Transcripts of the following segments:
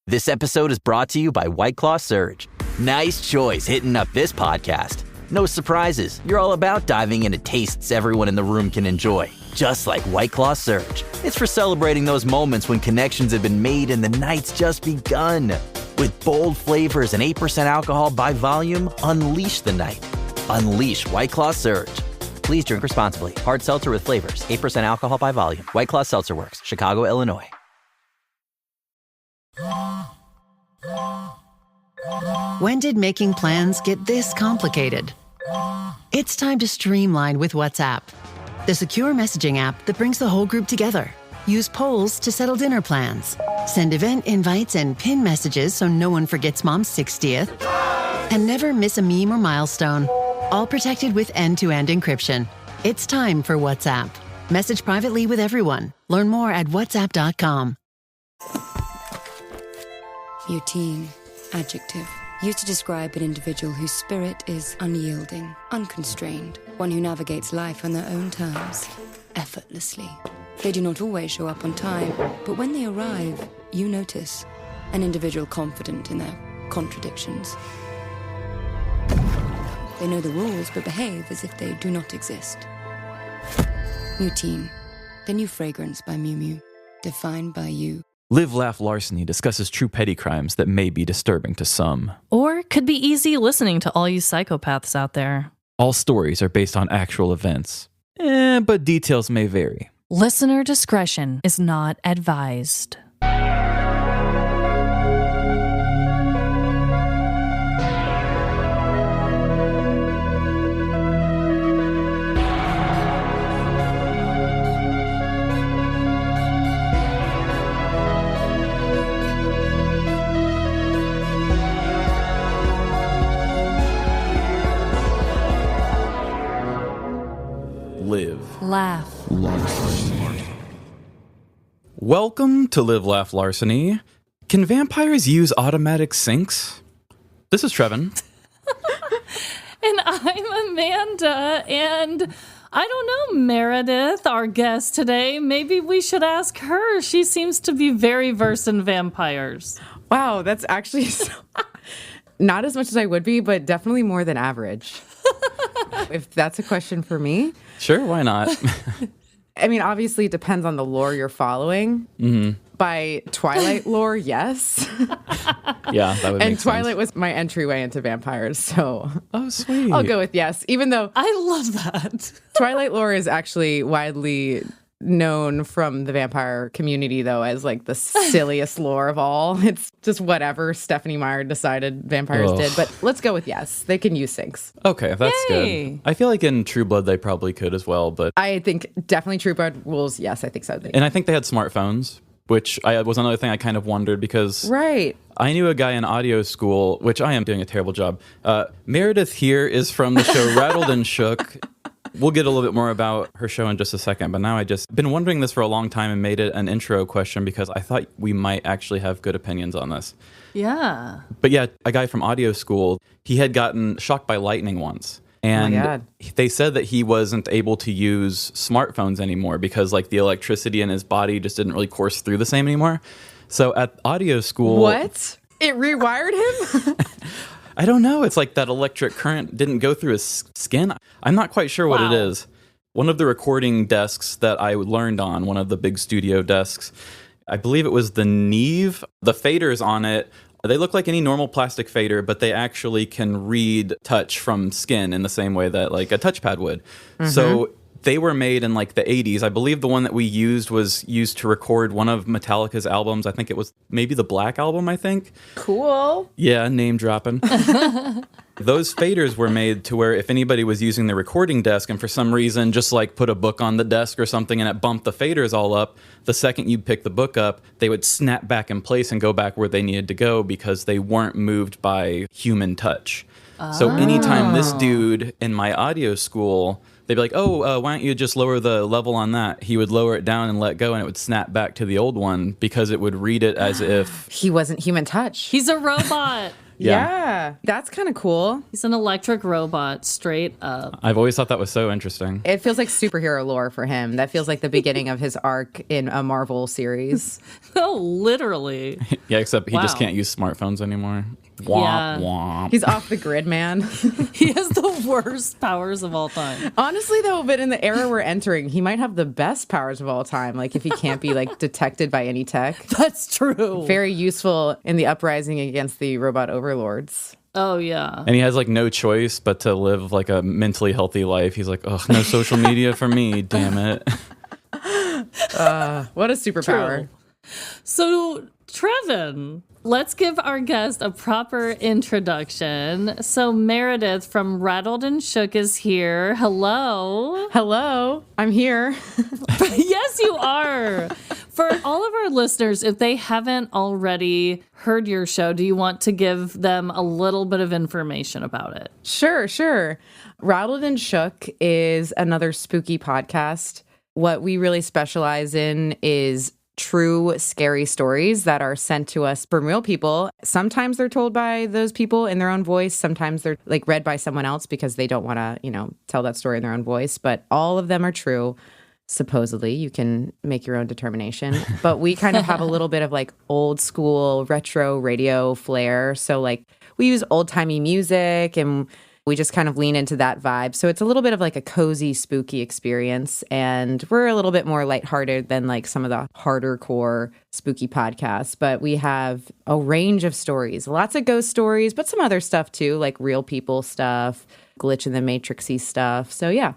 This episode is brought to you by White Claw Surge. Nice choice hitting up this podcast. No surprises. You're all about diving into tastes everyone in the room can enjoy. Just like White Claw Surge. It's for celebrating those moments when connections have been made and the night's just begun. With bold flavors and 8% alcohol by volume, unleash the night. Unleash White Claw Surge. Please drink responsibly. Hard seltzer with flavors. 8% alcohol by volume. White Claw Seltzer Works. Chicago, Illinois. When did making plans get this complicated? It's time to streamline with WhatsApp, the secure messaging app that brings the whole group together. Use polls to settle dinner plans. Send event invites and pin messages so no one forgets Mom's 60th. And never miss a meme or milestone. All protected with end-to-end encryption. It's time for WhatsApp. Message privately with everyone. Learn more at whatsapp.com. Routine, adjective. Used to describe an individual whose spirit is unyielding, unconstrained, one who navigates life on their own terms, effortlessly. They do not always show up on time, but when they arrive, you notice. An individual confident in their contradictions. They know the rules, but behave as if they do not exist. Routine, the new fragrance by Miu Miu, defined by you. Live, Laugh, Larceny discusses true petty crimes that may be disturbing to some. Or could be easy listening to all you psychopaths out there. All stories are based on actual events, but details may vary. Listener discretion is not advised. Live, Laugh, Larceny. Welcome to Live, Laugh, Larceny. Can vampires use automatic sinks? This is Trevin. And I'm Amanda, and I don't know, Meredith, our guest today. Maybe we should ask her. She seems to be very versed in vampires. Wow, that's actually not as much as I would be, but definitely more than average. If that's a question for me. Sure, why not? I mean, obviously it depends on the lore you're following. Mm-hmm. By Twilight lore, yes. Yeah, that would make And Twilight sense. was my entryway into vampires, so Oh, sweet. I'll go with yes. Even though I love that. Twilight lore is actually widely known from the vampire community, though, as like the silliest lore of all. It's just whatever Stephanie Meyer decided vampires did. But let's go with yes. They can use sinks. Okay, that's Yay. good. I feel like in True Blood they probably could as well, but I think definitely True Blood rules. Yes, I think so. and I think they had smartphones, which was another thing I kind of wondered because Right. I knew a guy in audio school, which I am doing a terrible job. Meredith here is from the show Rattled and Shook. We'll get a little bit more about her show in just a second, but now I just been wondering this for a long time and made it an intro question because I thought we might actually have good opinions on this. Yeah. But yeah, a guy from audio school, he had gotten shocked by lightning once. And God. they said that he wasn't able to use smartphones anymore because like the electricity in his body just didn't really course through the same anymore. So at audio school... What? It rewired him? I don't know. It's like that electric current didn't go through his skin. I'm not quite sure what it is. One of the recording desks that I learned on, one of the big studio desks, I believe it was the Neve. The faders on it, they look like any normal plastic fader, but they actually can read touch from skin in the same way that like a touchpad would. Mm-hmm. So they were made in like the 80s. I believe the one that we used was used to record one of Metallica's albums. I think it was maybe the Black Album, I think. Cool. Yeah, name dropping. Those faders were made to where if anybody was using the recording desk and for some reason just like put a book on the desk or something and it bumped the faders all up, the second you'd pick the book up, they would snap back in place and go back where they needed to go because they weren't moved by human touch. So anytime this dude in my audio school, they'd be like, why don't you just lower the level on that? He would lower it down and let go, and it would snap back to the old one because it would read it as if... He wasn't human touch. He's a robot. Yeah. That's kind of cool. He's an electric robot, straight up. I've always thought that was so interesting. It feels like superhero lore for him. That feels like the beginning of his arc in a Marvel series. Oh, literally. Yeah, except he just can't use smartphones anymore. Womp, womp. He's off the grid, man. He has the worst powers of all time. Honestly, though, but in the era we're entering, he might have the best powers of all time. Like, if he can't be, like, detected by any tech. That's true. Very useful in the uprising against the robot overlords. Oh, yeah. And he has like no choice but to live like a mentally healthy life. He's like, ugh, no social media for me, damn it. What a superpower. True. So, Trevin, let's give our guest a proper introduction. So, Meredith from Rattled and Shook is here. Hello. Hello, I'm here. Yes, you are. For all of our listeners, if they haven't already heard your show, do you want to give them a little bit of information about it? Sure. Rattled and Shook is another spooky podcast. What we really specialize in is true scary stories that are sent to us from real people. Sometimes they're told by those people in their own voice. Sometimes they're like read by someone else because they don't want to, tell that story in their own voice. But all of them are true. Supposedly, you can make your own determination. But we kind of have a little bit of like old school retro radio flair. So like we use old timey music and we just kind of lean into that vibe. So it's a little bit of like a cozy, spooky experience. And we're a little bit more lighthearted than like some of the harder core spooky podcasts. But we have a range of stories, lots of ghost stories, but some other stuff too, like real people stuff, glitch in the matrixy stuff. So yeah,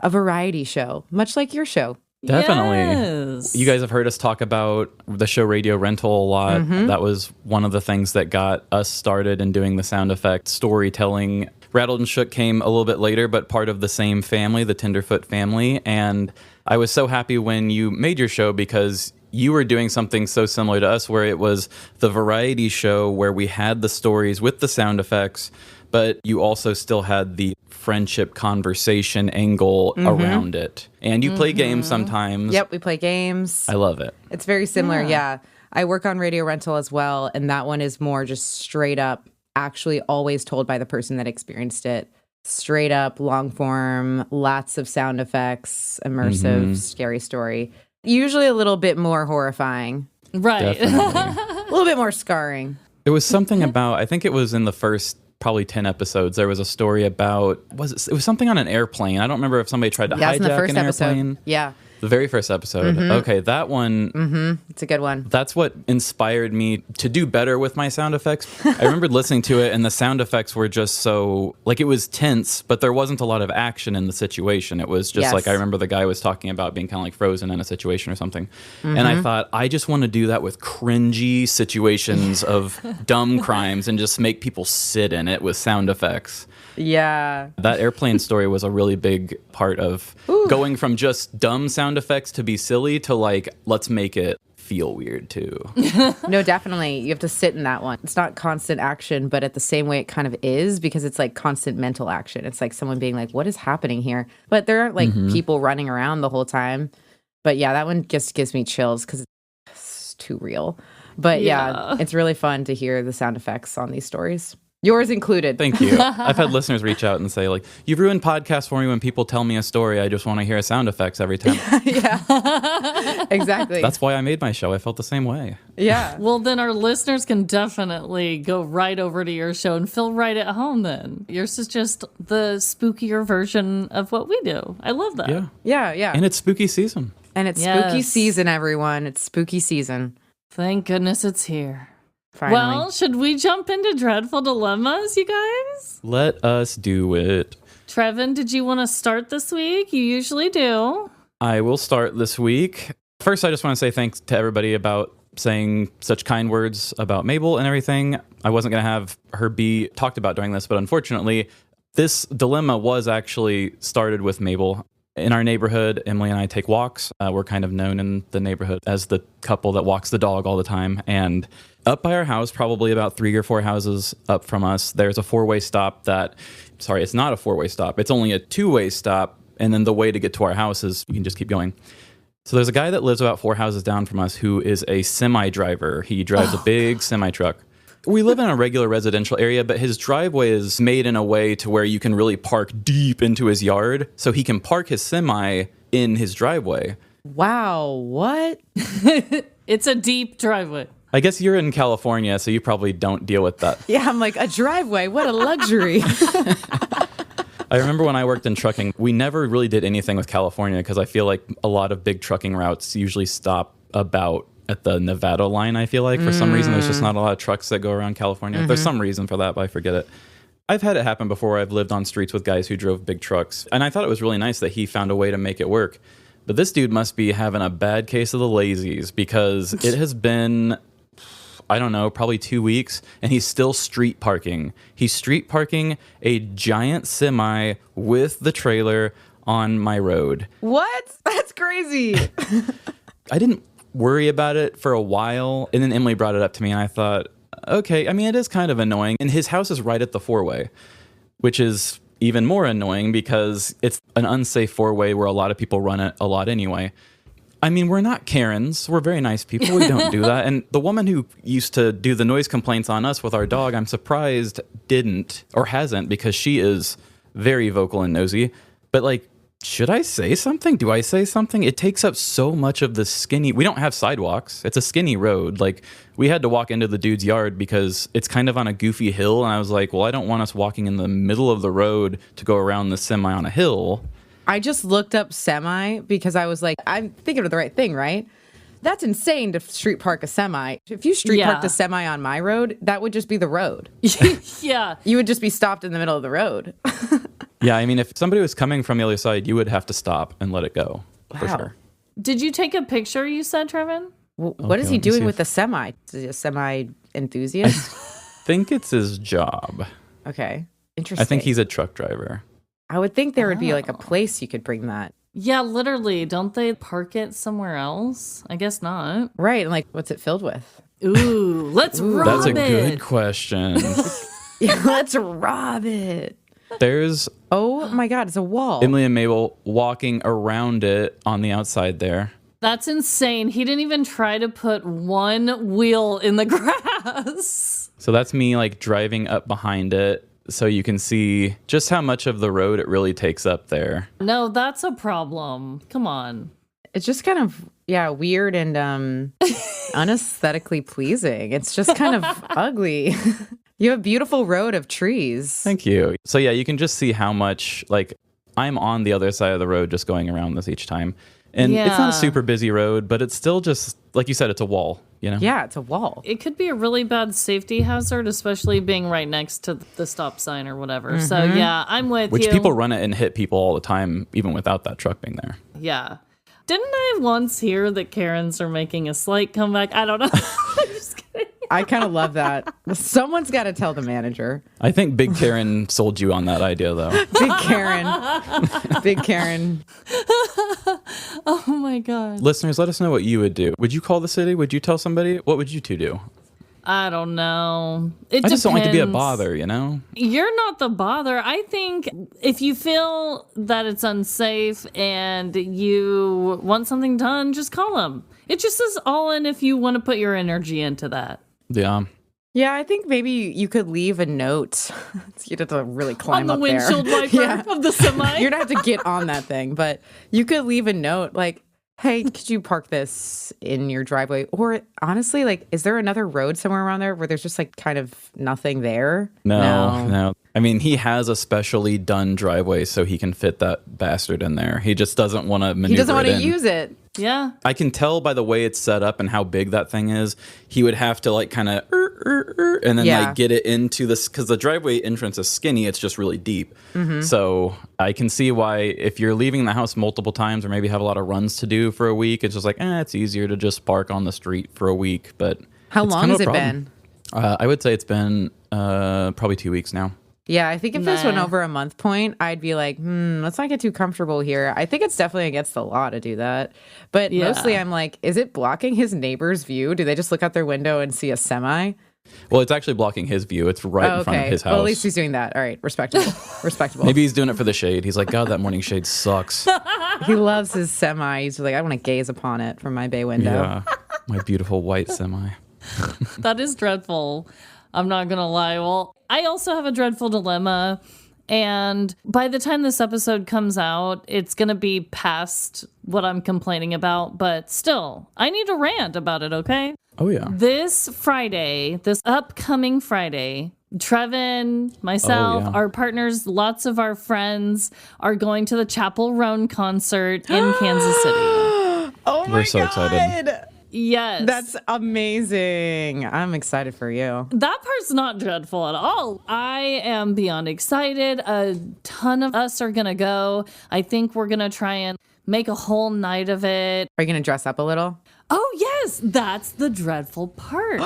a variety show, much like your show. Definitely. Yes. You guys have heard us talk about the show Radio Rental a lot. Mm-hmm. That was one of the things that got us started in doing the sound effect storytelling. Rattled and Shook came a little bit later, but part of the same family, the Tenderfoot family. And I was so happy when you made your show because you were doing something so similar to us where it was the variety show where we had the stories with the sound effects, but you also still had the friendship conversation angle around it. And you play games sometimes. Yep, we play games. I love it. It's very similar, yeah. I work on Radio Rental as well, and that one is more just straight up, actually always told by the person that experienced it. Straight up, long form, lots of sound effects, immersive, scary story. Usually a little bit more horrifying. Right. A little bit more scarring. There was something about, I think it was in the first probably 10 episodes, there was a story about, it was something on an airplane. I don't remember if somebody tried to That's in the hijack first an episode. airplane. Yeah. The very first episode. Okay, that one, It's a good one. that's what inspired me to do better with my sound effects. I remembered listening to it, and the sound effects were just so, like, it was tense, but there wasn't a lot of action in the situation. It was just like, I remember the guy was talking about being kind of like frozen in a situation or something. And I thought, I just want to do that with cringy situations of dumb crimes and just make people sit in it with sound effects. Yeah. That airplane story was a really big part of going from just dumb sound effects to be silly to like, let's make it feel weird too. No, definitely. You have to sit in that one. It's not constant action, but at the same way it kind of is because it's like constant mental action. It's like someone being like, what is happening here? But there aren't like people running around the whole time. But yeah, that one just gives me chills because it's too real. But yeah, it's really fun to hear the sound effects on these stories. Yours included. Thank you. I've had listeners reach out and say, like, you've ruined podcasts for me when people tell me a story. I just want to hear sound effects every time. Yeah, exactly. That's why I made my show. I felt the same way. Yeah. Well, then our listeners can definitely go right over to your show and feel right at home then. Yours is just the spookier version of what we do. I love that. Yeah. Yeah. And it's spooky season. And it's spooky season, everyone. It's spooky season. Thank goodness it's here. Finally. Well, should we jump into Dreadful Dilemmas, you guys? Let us do it. Trevin, did you want to start this week? You usually do. I will start this week. First, I just want to say thanks to everybody about saying such kind words about Mabel and everything. I wasn't going to have her be talked about during this, but unfortunately, this dilemma was actually started with Mabel. In our neighborhood, Emily and I take walks. We're kind of known in the neighborhood as the couple that walks the dog all the time. And up by our house, probably about 3 or 4 houses up from us, there's a 4-way stop that, sorry, it's not a 4-way stop. It's only a 2-way stop. And then the way to get to our house is you can just keep going. So there's a guy that lives about 4 houses down from us who is a semi driver. He drives a big semi truck. we live in a regular residential area, but his driveway is made in a way to where you can really park deep into his yard. So he can park his semi in his driveway. Wow, what? It's a deep driveway. I guess you're in California, so you probably don't deal with that. Yeah, I'm like, a driveway, what a luxury. I remember when I worked in trucking, we never really did anything with California because I feel like a lot of big trucking routes usually stop about at the Nevada line, I feel like. For some reason, there's just not a lot of trucks that go around California. There's some reason for that, but I forget it. I've had it happen before. I've lived on streets with guys who drove big trucks, and I thought it was really nice that he found a way to make it work. But this dude must be having a bad case of the lazies because it has been, I don't know, probably 2 weeks, and he's still street parking. He's street parking a giant semi with the trailer on my road. What? That's crazy. I didn't worry about it for a while, and then Emily brought it up to me, and I thought, okay, I mean, it is kind of annoying. And his house is right at the four-way, which is even more annoying because it's an unsafe four-way where a lot of people run it a lot anyway. I mean, we're not Karens. We're very nice people. We don't do that. And the woman who used to do the noise complaints on us with our dog, I'm surprised didn't or hasn't because she is very vocal and nosy. But like, should I say something? Do I say something? It takes up so much of the skinny. We don't have sidewalks. It's a skinny road. Like, we had to walk into the dude's yard because it's kind of on a goofy hill. And I was like, well, I don't want us walking in the middle of the road to go around the semi on a hill. I just looked up semi because I was like, I'm thinking of the right thing, right? That's insane to street park a semi. If you street parked a semi on my road, that would just be the road. Yeah. You would just be stopped in the middle of the road. Yeah, I mean, if somebody was coming from the other side, you would have to stop and let it go. Wow. For sure. Did you take a picture, you said, Trevin? What is he doing with the semi? Is he a semi enthusiast? I think it's his job. Okay. Interesting. I think he's a truck driver. I would think there would be like a place you could bring that. Yeah, literally. Don't they park it somewhere else? I guess not. Right. And like, what's it filled with? Ooh, let's rob That's a it. good question. Yeah, let's rob it. There's Oh my God, it's a wall. Emily and Mabel walking around it on the outside there. That's insane. He didn't even try to put one wheel in the grass. So that's me like driving up behind it so you can see just how much of the road it really takes up there. No, that's a problem. Come on. It's just kind of, weird and unesthetically pleasing. It's just kind of ugly. You have a beautiful road of trees. Thank you. So yeah, you can just see how much, like, I'm on the other side of the road just going around this each time. And it's not a super busy road, but it's still just, like you said, it's a wall, you know? Yeah, it's a wall. It could be a really bad safety hazard, especially being right next to the stop sign or whatever. Mm-hmm. So yeah, I'm with you. Which people run it and hit people all the time, even without that truck being there. Yeah. Didn't I once hear that Karens are making a slight comeback? I don't know. I'm just kidding. I kind of love that. Someone's got to tell the manager. I think Big Karen sold you on that idea, though. Big Karen. Big Karen. Oh, my God. Listeners, let us know what you would do. Would you call the city? Would you tell somebody? What would you two do? I don't know. I just don't like to be a bother, you know? You're not the bother. I think if you feel that it's unsafe and you want something done, just call them. It just is all in if you want to put your energy into that. Yeah. Yeah, I think maybe you could leave a note. You'd have to really climb on the windshield wiper of the semi. You're going to have to get on that thing. But you could leave a note like, hey, could you park this in your driveway? Or honestly, like, is there another road somewhere around there where there's just like kind of nothing there? No. I mean, he has a specially done driveway so he can fit that bastard in there. He just doesn't want to maneuver it in. He doesn't want to use it. Yeah. I can tell by the way it's set up and how big that thing is. He would have to like kind of and then like get it into this because the driveway entrance is skinny. It's just really deep. Mm-hmm. So I can see why if you're leaving the house multiple times or maybe have a lot of runs to do for a week, it's just like, it's easier to just park on the street for a week. But how long has it been? I would say it's been probably 2 weeks now. Yeah, I think if this went over a month point, I'd be like, let's not get too comfortable here. I think it's definitely against the law to do that. But mostly I'm like, is it blocking his neighbor's view? Do they just look out their window and see a semi? Well, it's actually blocking his view. It's right in front of his house. Well, at least he's doing that. All right, respectable. Respectable. Maybe he's doing it for the shade. He's like, God, that morning shade sucks. He loves his semi. He's like, I want to gaze upon it from my bay window. Yeah, my beautiful white semi. That is dreadful. I'm not going to lie. Well, I also have a dreadful dilemma. And by the time this episode comes out, it's going to be past what I'm complaining about. But still, I need to rant about it, okay? Oh, yeah. This upcoming Friday, Trevin, myself, our partners, lots of our friends are going to the Chappell Roan concert in Kansas City. Oh my We're so excited. Yes. That's amazing. I'm excited for you. That part's not dreadful at all. I am beyond excited. A ton of us are going to go. I think we're going to try and make a whole night of it. Are you going to dress up a little? Oh, yes. That's the dreadful part.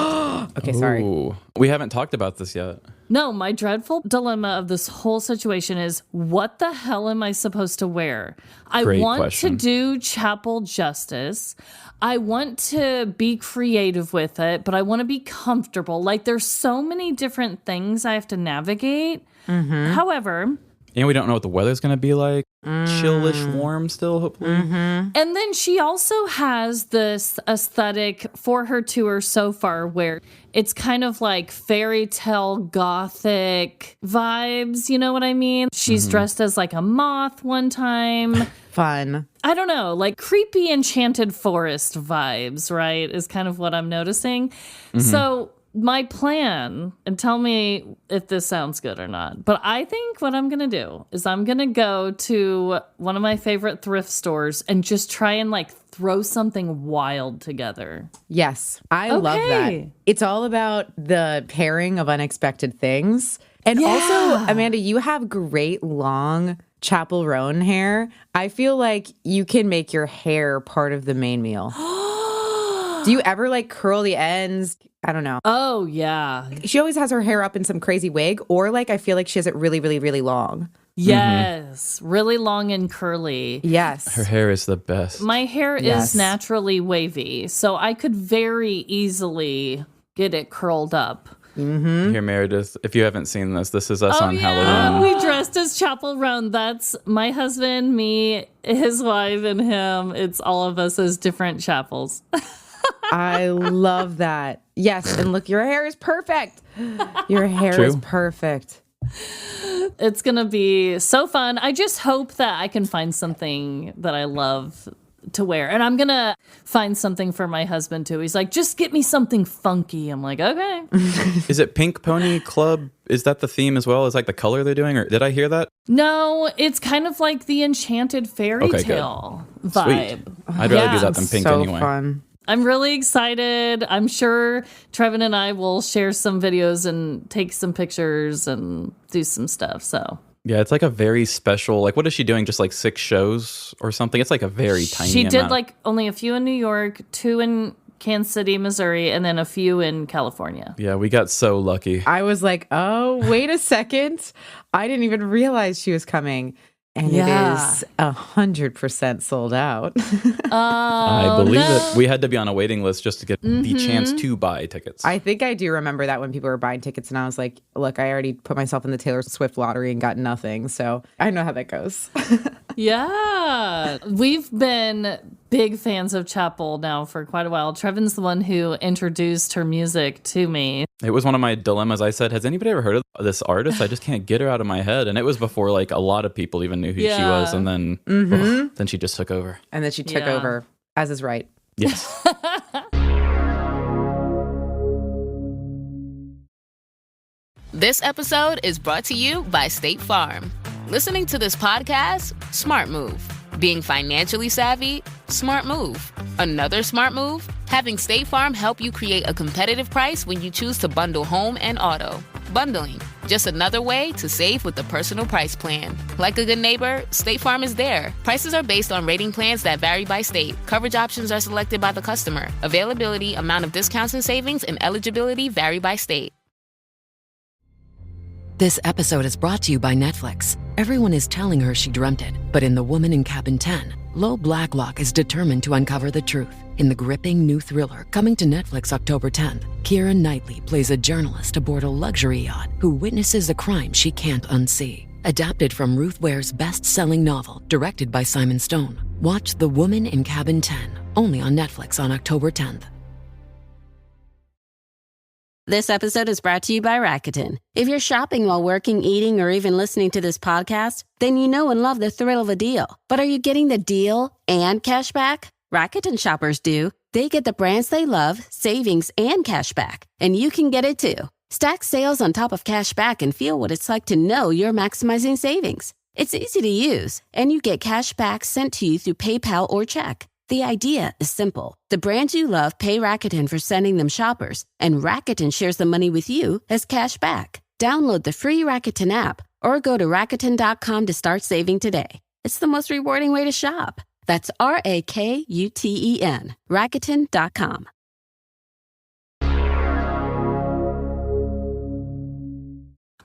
Okay, sorry. Ooh. We haven't talked about this yet. No, my dreadful dilemma of this whole situation is, what the hell am I supposed to wear? I Great want question. to do Chappell justice. I want to be creative with it, but I want to be comfortable. Like, there's so many different things I have to navigate. However... And we don't know what the weather's going to be like. Chillish, warm still, hopefully. And then she also has this aesthetic for her tour so far where it's kind of like fairy tale gothic vibes. You know what I mean? She's dressed as like a moth one time. Fun. I don't know, like creepy enchanted forest vibes, right? Is kind of what I'm noticing. So my plan, and tell me if this sounds good or not, but I think what I'm going to do is I'm going to go to one of my favorite thrift stores and just try and like throw something wild together. Yes, I love that. It's all about the pairing of unexpected things. And also, Amanda, you have great long Chappell Roan hair. I feel like you can make your hair part of the main meal. Do you ever like curl the ends? I don't know. Oh, yeah. She always has her hair up in some crazy wig, or like I feel like she has it really, really, really long. Yes. Really long and curly. Yes. Her hair is the best. My hair is naturally wavy, so I could very easily get it curled up. Here, Meredith, if you haven't seen this is us on Halloween. We dressed as Chappell Roan. That's my husband, me, his wife, and him. It's all of us as different Chappells. I love that. Yes, and look, your hair is perfect. Your hair is perfect. It's going to be so fun. I just hope that I can find something that I love to wear. And I'm going to find something for my husband, too. He's like, just get me something funky. I'm like, okay. Is it Pink Pony Club? Is that the theme as well? Is like the color they're doing? Or did I hear that? No, it's kind of like the enchanted fairy tale vibe. Sweet. I'd rather do that than pink so anyway. Fun. I'm really excited. I'm sure Trevin and I will share some videos and take some pictures and do some stuff. So yeah, it's like a very special, like what is she doing? Just like 6 shows or something? It's like a very tiny She did amount. like only a few in New York, 2 in Kansas City, Missouri, and then a few in California. Yeah, we got so lucky. I was like, oh, wait a second. I didn't even realize she was coming. And it is 100% sold out. I believe it. We had to be on a waiting list just to get the chance to buy tickets. I think I do remember that when people were buying tickets and I was like, look, I already put myself in the Taylor Swift lottery and got nothing. So I know how that goes. Yeah. We've been big fans of Chappell now for quite a while. Trevin's the one who introduced her music to me. It was one of my dilemmas. I said, has anybody ever heard of this artist? I just can't get her out of my head. And it was before like a lot of people even knew who she was. And then, then she just took over. And then she took over, as is right. Yes. This episode is brought to you by State Farm. Listening to this podcast? Smart move. Being financially savvy? Smart move. Another smart move? Having State Farm help you create a competitive price when you choose to bundle home and auto. Bundling, just another way to save with the Personal Price Plan. Like a good neighbor, State Farm is there. Prices are based on rating plans that vary by state. Coverage options are selected by the customer. Availability, amount of discounts and savings, and eligibility vary by state. This episode is brought to you by Netflix. Everyone is telling her she dreamt it, but in The Woman in Cabin 10, Lo Blacklock is determined to uncover the truth. In the gripping new thriller coming to Netflix October 10th, Keira Knightley plays a journalist aboard a luxury yacht who witnesses a crime she can't unsee. Adapted from Ruth Ware's best-selling novel, directed by Simon Stone. Watch The Woman in Cabin 10, only on Netflix on October 10th. This episode is brought to you by Rakuten. If you're shopping while working, eating, or even listening to this podcast, then you know and love the thrill of a deal. But are you getting the deal and cash back? Rakuten shoppers do. They get the brands they love, savings, and cash back. And you can get it too. Stack sales on top of cash back and feel what it's like to know you're maximizing savings. It's easy to use, and you get cash back sent to you through PayPal or check. The idea is simple. The brands you love pay Rakuten for sending them shoppers, and Rakuten shares the money with you as cash back. Download the free Rakuten app or go to Rakuten.com to start saving today. It's the most rewarding way to shop. That's Rakuten. Rakuten.com.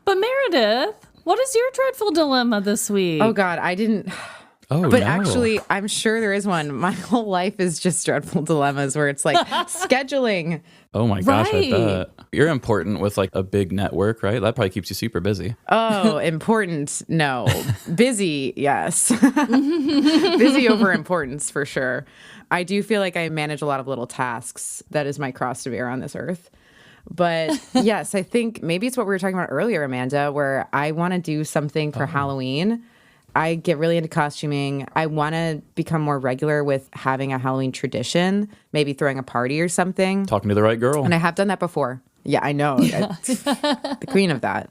But Meredith, what is your dreadful dilemma this week? Oh, God, I didn't... Oh, but no. actually, I'm sure there is one. My whole life is just dreadful dilemmas where it's like scheduling. Oh my gosh, Right. I bet. You're important with like a big network, right? That probably keeps you super busy. Oh, important. No. Busy. Yes. Busy over importance for sure. I do feel like I manage a lot of little tasks. That is my cross to bear on this earth. But yes, I think maybe it's what we were talking about earlier, Amanda, where I want to do something for Halloween. I get really into costuming. I want to become more regular with having a Halloween tradition, maybe throwing a party or something. Talking to the right girl. And I have done that before. Yeah, I know. The queen of that.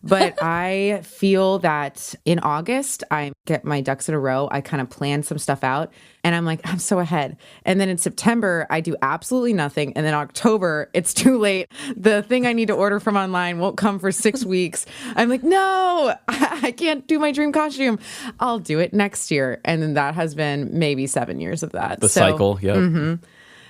But I feel that in August, I get my ducks in a row. I kind of plan some stuff out and I'm like, I'm so ahead. And then in September, I do absolutely nothing. And then October, it's too late. The thing I need to order from online won't come for 6 weeks. I'm like, no, I can't do my dream costume. I'll do it next year. And then that has been maybe 7 years of that. The cycle, yep.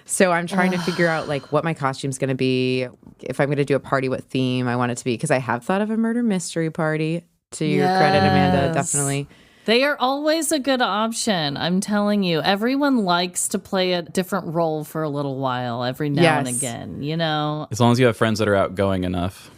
So I'm trying to figure out like what my costume's going to be, if I'm going to do a party, what theme I want it to be. Because I have thought of a murder mystery party, to your credit, Amanda, definitely. They are always a good option. I'm telling you, everyone likes to play a different role for a little while every now and again, you know? As long as you have friends that are outgoing enough.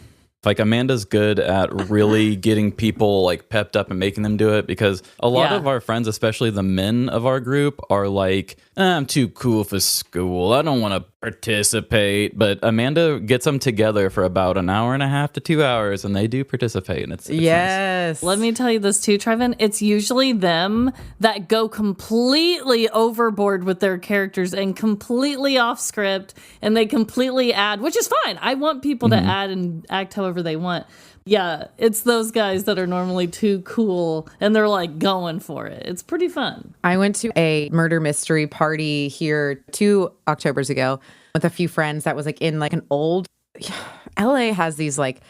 Like Amanda's good at really getting people like pepped up and making them do it, because a lot of our friends, especially the men of our group, are like, I'm too cool for school. I don't want to participate. But Amanda gets them together for about an hour and a half to 2 hours, and they do participate. And it's yes. Nice. Let me tell you this too, Trevin. It's usually them that go completely overboard with their characters and completely off script, and they completely add, which is fine. I want people to add and act however they want. Yeah, it's those guys that are normally too cool and they're like going for it. It's pretty fun. I went to a murder mystery party here 2 Octobers ago with a few friends that was like in like an old... LA has these like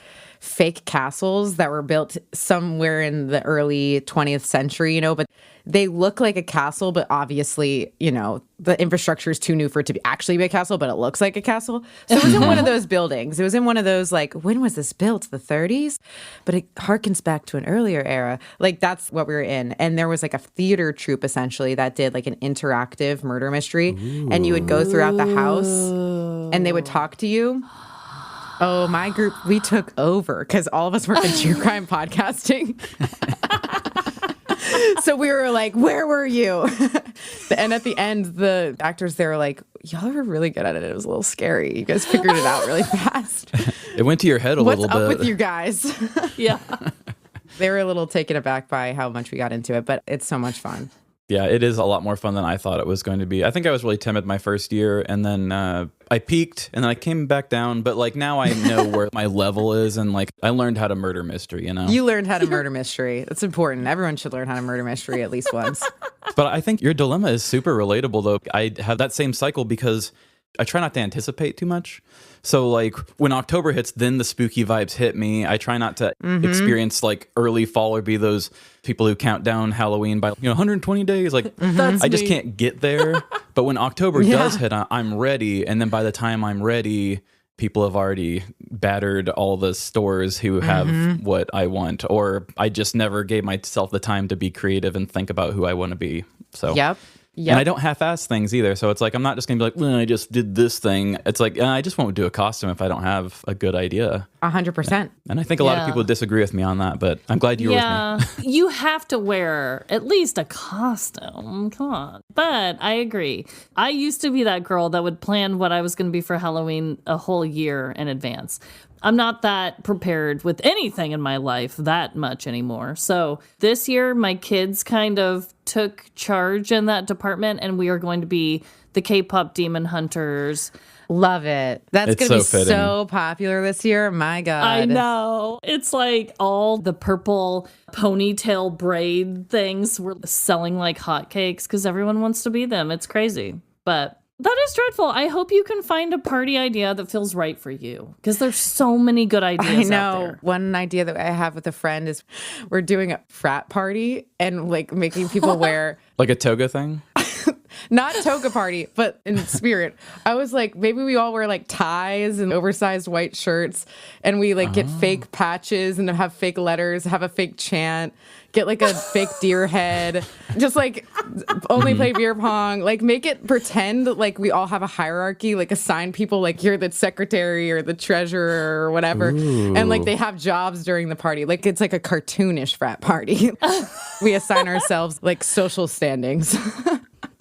fake castles that were built somewhere in the early 20th century, you know, but they look like a castle, but obviously, you know, the infrastructure is too new for it to be actually be a castle, but it looks like a castle. So it was in one of those buildings. It was in one of those, like, when was this built? The 30s? But it harkens back to an earlier era. Like, that's what we were in. And there was like a theater troupe, essentially, that did like an interactive murder mystery. Ooh. And you would go throughout the house and they would talk to you. Oh, my group, we took over because all of us work in true crime podcasting. So we were like, where were you? And at the end, the actors, they were like, y'all were really good at it. It was a little scary. You guys figured it out really fast. It went to your head a little bit. What's up with you guys? Yeah. They were a little taken aback by how much we got into it, but it's so much fun. Yeah, it is a lot more fun than I thought it was going to be. I think I was really timid my first year, and then I peaked, and then I came back down. But like now I know where my level is, and like I learned how to murder mystery, you know? You learned how to murder mystery. That's important. Everyone should learn how to murder mystery at least once. But I think your dilemma is super relatable, though. I have that same cycle because I try not to anticipate too much. So like when October hits, then the spooky vibes hit me. I try not to experience like early fall or be those people who count down Halloween by 120 days. Like I just can't get there. But when October does hit, I'm ready. And then by the time I'm ready, people have already battered all the stores who have what I want. Or I just never gave myself the time to be creative and think about who I want to be. So Yep. And I don't half-ass things either. So it's like, I'm not just going to be like, well, I just did this thing. It's like, I just won't do a costume if I don't have a good idea. 100%. And I think a lot of people disagree with me on that, but I'm glad you were with me. You have to wear at least a costume. Come on. But I agree. I used to be that girl that would plan what I was going to be for Halloween a whole year in advance. I'm not that prepared with anything in my life that much anymore. So this year, my kids kind of took charge in that department, and we are going to be the K-pop demon hunters. Love it. That's going to be so popular this year. My God. I know. It's like all the purple ponytail braid things were selling like hotcakes because everyone wants to be them. It's crazy. But that is dreadful. I hope you can find a party idea that feels right for you because there's so many good ideas out there. One idea that I have with a friend is we're doing a frat party and like making people wear like a toga thing? Not toga party, but in spirit. I was like, maybe we all wear like ties and oversized white shirts and we like get fake patches and have fake letters, have a fake chant, get like a fake deer head, just like only play beer pong, like make it pretend like we all have a hierarchy, like assign people like you're the secretary or the treasurer or whatever. Ooh. And like they have jobs during the party. Like it's like a cartoonish frat party. We assign ourselves like social standings.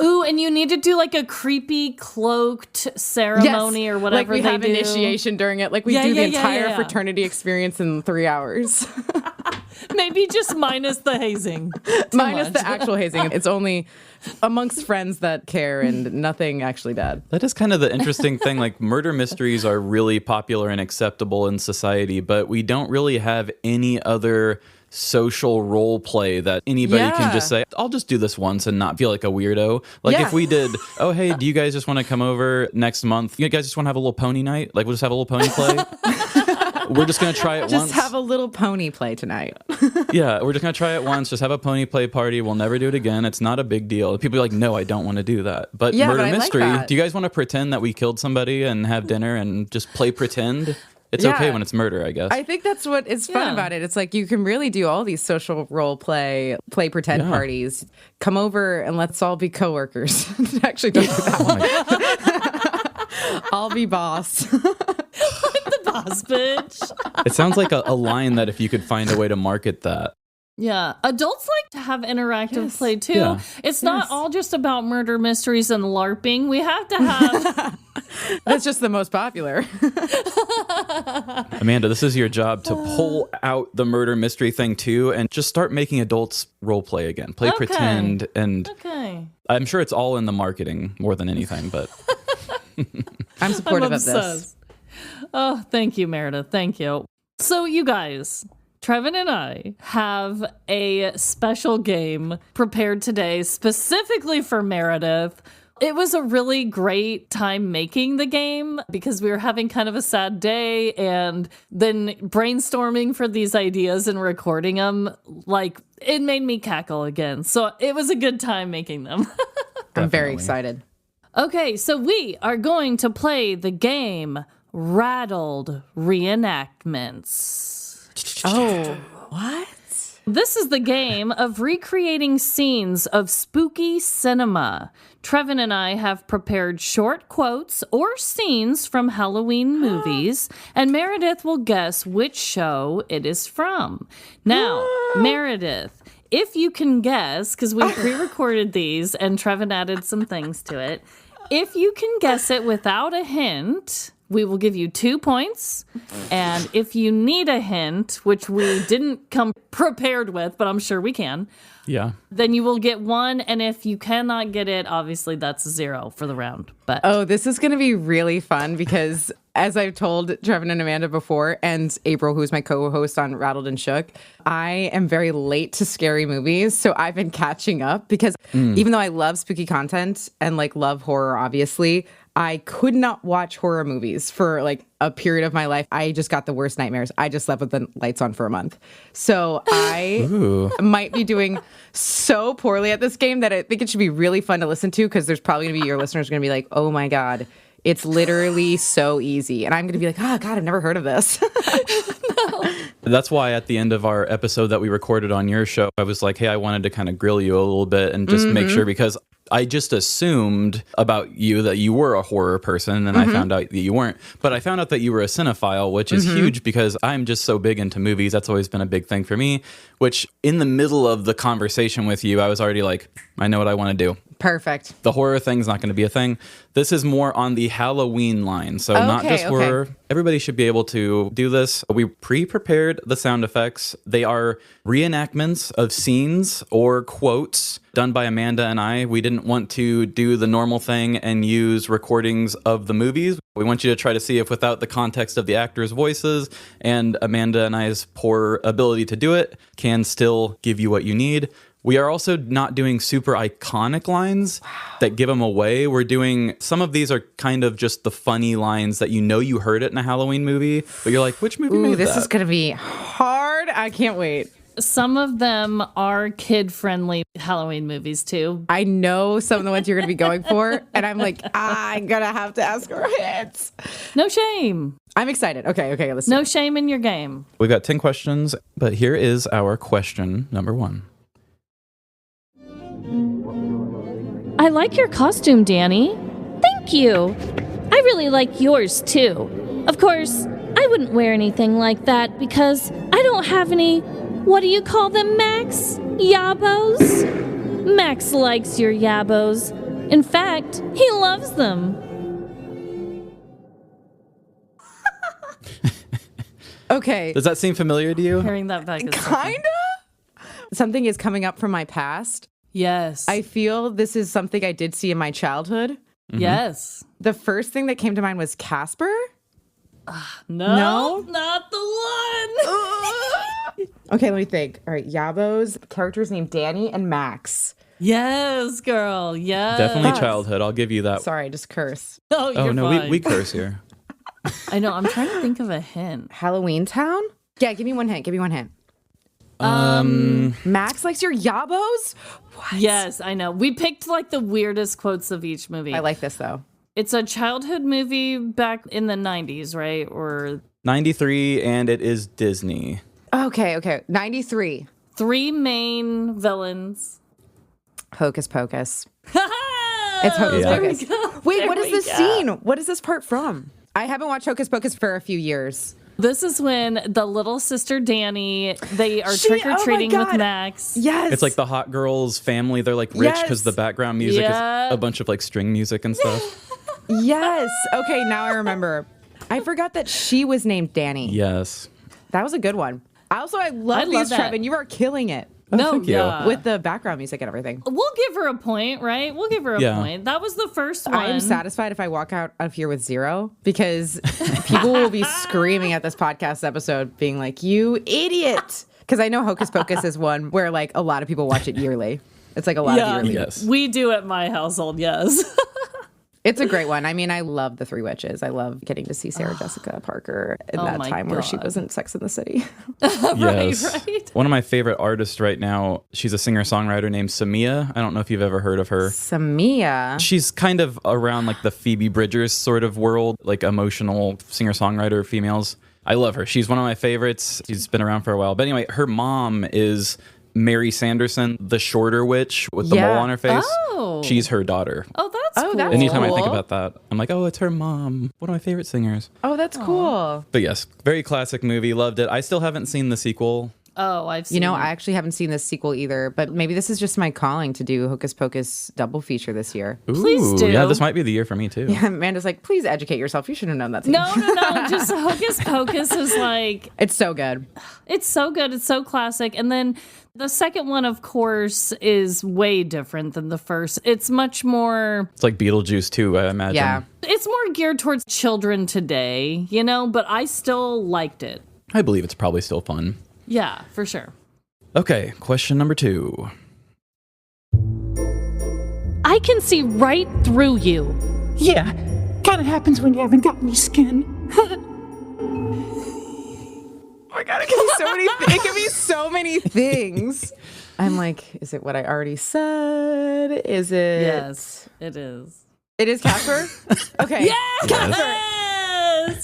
Ooh, and you need to do like a creepy cloaked ceremony or whatever like we have do. Initiation during it. Like we do the entire fraternity experience in 3 hours. Maybe just minus the hazing. Minus the actual hazing. It's only amongst friends that care and nothing actually bad. That is kind of the interesting thing. Like murder mysteries are really popular and acceptable in society, but we don't really have any other social role play that anybody can just say, I'll just do this once and not feel like a weirdo. Like if we did, oh, hey, do you guys just want to come over next month? You guys just want to have a little pony night? Like we'll just have a little pony play? We're just going to try it once. Just have a little pony play tonight. Yeah, we're just going to try it once. Just have a pony play party. We'll never do it again. It's not a big deal. People are like, no, I don't want to do that. But murder mystery, do you guys want to pretend that we killed somebody and have dinner and just play pretend? It's okay when it's murder, I guess. I think that's what is fun about it. It's like you can really do all these social role play pretend parties. Come over and let's all be coworkers. Actually, don't do that one. I'll be boss. I'm the boss, bitch. It sounds like a line that if you could find a way to market that. Yeah. Adults like to have interactive play too. Yeah. It's not all just about murder mysteries and LARPing. We have to have... That's just the most popular. Amanda, this is your job to pull out the murder mystery thing too and just start making adults role play again. Play pretend and I'm sure it's all in the marketing more than anything, but I'm supportive of this. Oh, thank you, Meredith. Thank you. So you guys, Trevin and I have a special game prepared today specifically for Meredith. It was a really great time making the game because we were having kind of a sad day and then brainstorming for these ideas and recording them. Like, it made me cackle again. So it was a good time making them. I'm very excited. Okay, so we are going to play the game Rattled Reenactments. Oh, what? This is the game of recreating scenes of spooky cinema. Trevin and I have prepared short quotes or scenes from Halloween movies, and Meredith will guess which show it is from. Now, Meredith, if you can guess, because we pre-recorded these and Trevin added some things to it, if you can guess it without a hint, we will give you 2 points. And if you need a hint, which we didn't come prepared with, but I'm sure we can, then you will get 1. And if you cannot get it, obviously that's 0 for the round. But this is going to be really fun because as I've told Trevin and Amanda before, and April, who's my co-host on Rattled and Shook, I am very late to scary movies. So I've been catching up because even though I love spooky content and like love horror, obviously, I could not watch horror movies for like a period of my life. I just got the worst nightmares. I just slept with the lights on for a month. So I might be doing so poorly at this game that I think it should be really fun to listen to because there's probably going to be your listeners going to be like, oh my God, it's literally so easy. And I'm going to be like, oh God, I've never heard of this. That's why at the end of our episode that we recorded on your show, I was like, hey, I wanted to kind of grill you a little bit and just make sure, because I just assumed about you that you were a horror person, and I found out that you weren't. But I found out that you were a cinephile, which is huge because I'm just so big into movies. That's always been a big thing for me, which in the middle of the conversation with you, I was already like, I know what I want to do. Perfect. The horror thing's not going to be a thing. This is more on the Halloween line. So not just horror. Everybody should be able to do this. We pre-prepared the sound effects. They are reenactments of scenes or quotes done by Amanda and I. We didn't want to do the normal thing and use recordings of the movies. We want you to try to see if without the context of the actors' voices and Amanda and I's poor ability to do it can still give you what you need. We are also not doing super iconic lines that give them away. We're doing, some of these are kind of just the funny lines that you heard it in a Halloween movie, but you're like, which movie made this that? is going to be hard. I can't wait. Some of them are kid-friendly Halloween movies, too. I know some of the ones you're going to be going for, and I'm like, I'm going to have to ask for hints. No shame. I'm excited. Okay, let's No shame in your game. We've got 10 questions, but here is our question number 1. I like your costume, Danny. Thank you. I really like yours, too. Of course, I wouldn't wear anything like that because I don't have any, what do you call them, Max? Yabos? Max likes your yabos. In fact, he loves them. Okay. Does that seem familiar to you? Hearing that back is Kinda? Something is coming up from my past. Yes. I feel this is something I did see in my childhood. Yes. The first thing that came to mind was Casper. No, not the one. Okay, let me think. All right, Yabo's characters named Danny and Max. Yes, girl. Yes. Definitely childhood. I'll give you that. Sorry, I just curse. Oh, you're no, fine. we curse here. I know. I'm trying to think of a hint. Halloween Town? Yeah, give me one hint. Max likes your Yabos? What? Yes, I know. We picked like the weirdest quotes of each movie. I like this though. It's a childhood movie back in the 90s, right? Or 93, and it is Disney. Okay. 93. 3 main villains. Hocus Pocus. It's Hocus Yeah. Pocus. Wait, what is this scene? What is this part from? I haven't watched Hocus Pocus for a few years. This is when the little sister Danny, they are trick-or-treating with Max. Yes. It's like the hot girl's family. They're like rich because the background music is a bunch of like string music and stuff. Yes. Okay, now I remember. I forgot that she was named Danny. Yes. That was a good one. I love these, that. Trevin. You are killing it. No, thank you. With the background music and everything. We'll give her a point, right? We'll give her a point. That was the first one. I am satisfied if I walk out of here with 0 because people will be screaming at this podcast episode being like, you idiot. Because I know Hocus Pocus is one where like a lot of people watch it yearly. It's like a lot of yearly. Yes. We do at my household, yes. It's a great one. I mean, I love The Three Witches. I love getting to see Sarah Jessica Parker in that time where she was in Sex and the City. Right. One of my favorite artists right now, she's a singer-songwriter named Samia. I don't know if you've ever heard of her. Samia. She's kind of around like the Phoebe Bridgers sort of world, like emotional singer-songwriter females. I love her. She's one of my favorites. She's been around for a while. But anyway, her mom is Mary Sanderson, the shorter witch with the mole on her face. Oh. She's her daughter. Oh, that's cool. Anytime I think about that, I'm like, oh, it's her mom. One of my favorite singers. Oh, that's cool. But yes, very classic movie. Loved it. I still haven't seen the sequel. Oh, I've seen I actually haven't seen this sequel either, but maybe this is just my calling to do Hocus Pocus double feature this year. Ooh, Please do. Yeah, this might be the year for me too. Yeah, Amanda's like, please educate yourself. You should have known that. No. Just Hocus Pocus is like... It's so good. It's so good. It's so classic. And then the second one, of course, is way different than the first. It's much more... It's like Beetlejuice too, I imagine. Yeah. It's more geared towards children today, but I still liked it. I believe it's probably still fun. Yeah, for sure. Okay, question number 2. I can see right through you. Yeah, kind of happens when you haven't got any skin. Oh my God, it can be so many things. I'm like, is it what I already said? Is it? Yes, it is. It is Casper? Okay. Yes!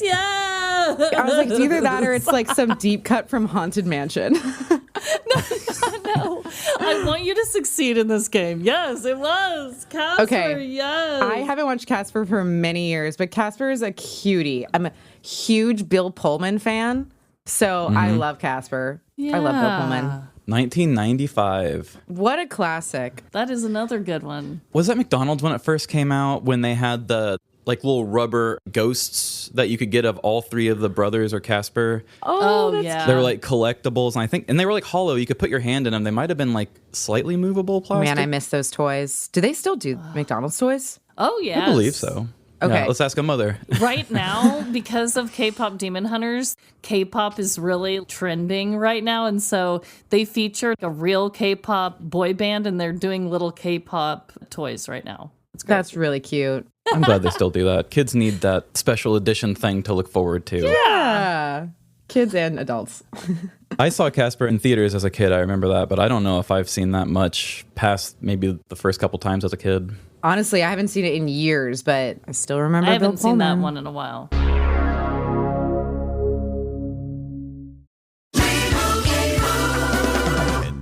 Yes! I was like, it's either that or it's like some deep cut from Haunted Mansion. No, know. I want you to succeed in this game. Yes, it was. Casper, Okay. yes. I haven't watched Casper for many years, but Casper is a cutie. I'm a huge Bill Pullman fan, so I love Casper. I love Bill Pullman. 1995. What a classic. That is another good one. Was that McDonald's when it first came out, when they had the like little rubber ghosts that you could get of all three of the brothers or Casper? Oh yeah. They were like collectibles, and they were like hollow. You could put your hand in them. They might have been like slightly movable plastic. Man, I miss those toys. Do they still do McDonald's toys? Oh yeah. I believe so. Okay. Yeah, let's ask a mother. Right now, because of K-pop Demon Hunters, K-pop is really trending right now. And so they featured a real K-pop boy band and they're doing little K-pop toys right now. That's really cute. I'm glad they still do that. Kids need that special edition thing to look forward to. Yeah. Kids and adults. I saw Casper in theaters as a kid. I remember that, but I don't know if I've seen that much past maybe the first couple times as a kid. Honestly, I haven't seen it in years, but I still remember I haven't Bill seen that Pullman. one in a while.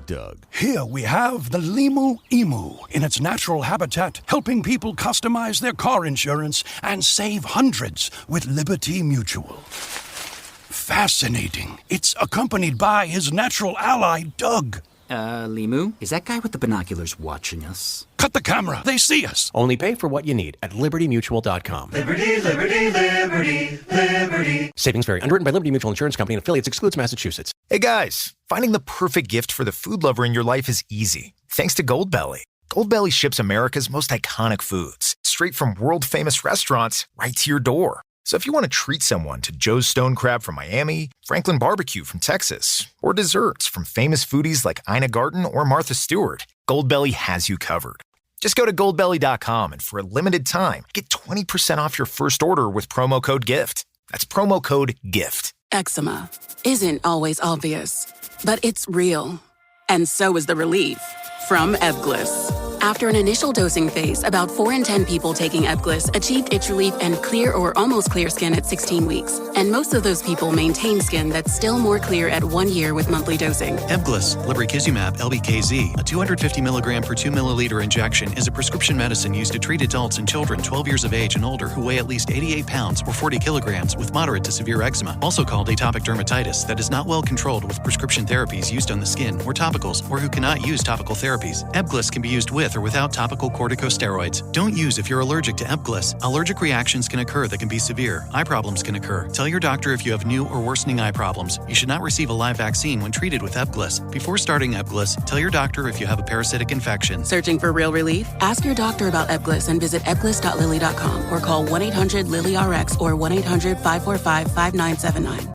Doug. Here we have the Limu Emu in its natural habitat, helping people customize their car insurance and save hundreds with Liberty Mutual. Fascinating. It's accompanied by his natural ally, Doug. Limu, is that guy with the binoculars watching us? Cut the camera. They see us. Only pay for what you need at libertymutual.com. Liberty, liberty, liberty, liberty. Savings vary. Underwritten by Liberty Mutual Insurance Company and affiliates. Excludes Massachusetts. Hey guys, finding the perfect gift for the food lover in your life is easy. Thanks to Goldbelly. Goldbelly ships America's most iconic foods straight from world-famous restaurants right to your door. So if you want to treat someone to Joe's Stone Crab from Miami, Franklin Barbecue from Texas, or desserts from famous foodies like Ina Garten or Martha Stewart, Goldbelly has you covered. Just go to goldbelly.com and for a limited time, get 20% off your first order with promo code GIFT. That's promo code GIFT. Eczema isn't always obvious, but it's real. And so is the relief from Ebglyss. After an initial dosing phase, about 4 in 10 people taking Ebglyss achieved itch relief and clear or almost clear skin at 16 weeks. And most of those people maintain skin that's still more clear at 1 year with monthly dosing. Ebglyss, lebrikizumab LBKZ, a 250 milligram per 2 milliliter injection, is a prescription medicine used to treat adults and children 12 years of age and older who weigh at least 88 pounds or 40 kilograms with moderate to severe eczema, also called atopic dermatitis, that is not well controlled with prescription therapies used on the skin or topicals, or who cannot use topical therapies. Ebglyss can be used with or without topical corticosteroids. Don't use if you're allergic to Ebglyss. Allergic reactions can occur that can be severe. Eye problems can occur. Tell your doctor if you have new or worsening eye problems. You should not receive a live vaccine when treated with Ebglyss. Before starting Ebglyss, tell your doctor if you have a parasitic infection. Searching for real relief? Ask your doctor about Ebglyss and visit ebglyss.lilly.com or call 1-800-LILY-RX or 1-800-545-5979.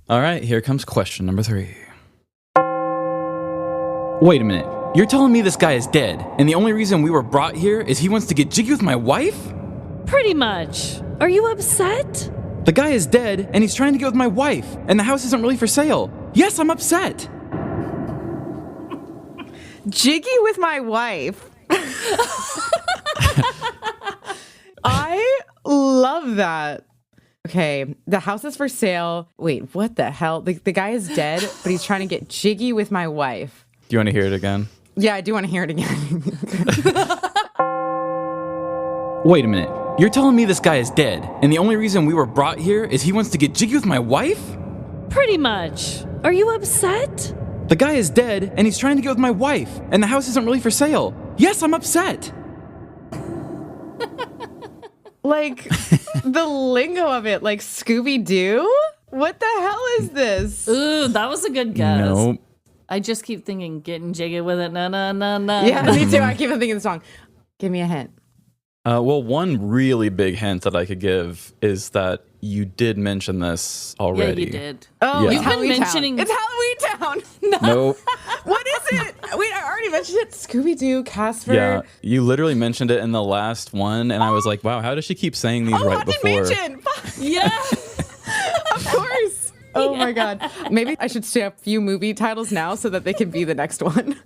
All right, here comes question number 3. Wait a minute. You're telling me this guy is dead, and the only reason we were brought here is he wants to get jiggy with my wife? Pretty much. Are you upset? The guy is dead, and he's trying to get with my wife, and the house isn't really for sale. Yes, I'm upset. Jiggy with my wife. I love that. Okay, the house is for sale. Wait, what the hell? The guy is dead, but he's trying to get jiggy with my wife. Do you want to hear it again? Yeah, I do want to hear it again. Wait a minute. You're telling me this guy is dead, and the only reason we were brought here is he wants to get jiggy with my wife? Pretty much. Are you upset? The guy is dead, and he's trying to get with my wife, and the house isn't really for sale. Yes, I'm upset. Like, the lingo of it, like Scooby-Doo? What the hell is this? Ooh, that was a good guess. Nope. I just keep thinking, getting jiggy with it, na na na na. Yeah, me too. I keep thinking the song. Give me a hint. Well, one really big hint that I could give is that you did mention this already. Yeah, you did. Oh, yeah. It's Halloween mentioning... Town. It's Halloween Town. No. Nope. What is it? Wait, I already mentioned it. Scooby-Doo, Casper. Yeah, you literally mentioned it in the last one, and I was like, wow, how does she keep saying these right before? Yeah. Of course. Oh my God. Maybe I should say a few movie titles now so that they can be the next one.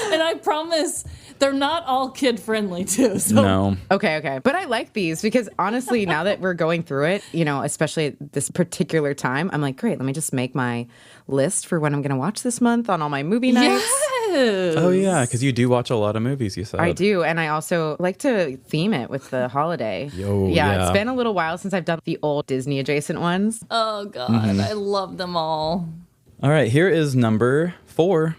And I promise They're not all kid friendly too. So. No. Okay. But I like these because honestly, now that we're going through it, especially at this particular time, I'm like, great, let me just make my list for when I'm going to watch this month on all my movie nights. Yes. Oh, yeah, because you do watch a lot of movies, you said. I do, and I also like to theme it with the holiday. Yeah. It's been a little while since I've done the old Disney-adjacent ones. Oh, God, I love them all. All right, here is number 4.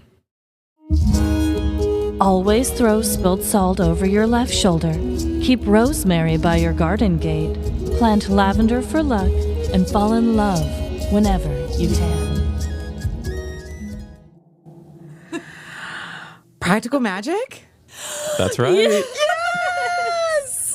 Always throw spilled salt over your left shoulder. Keep rosemary by your garden gate. Plant lavender for luck and fall in love whenever you can. Practical Magic? That's right. Yes!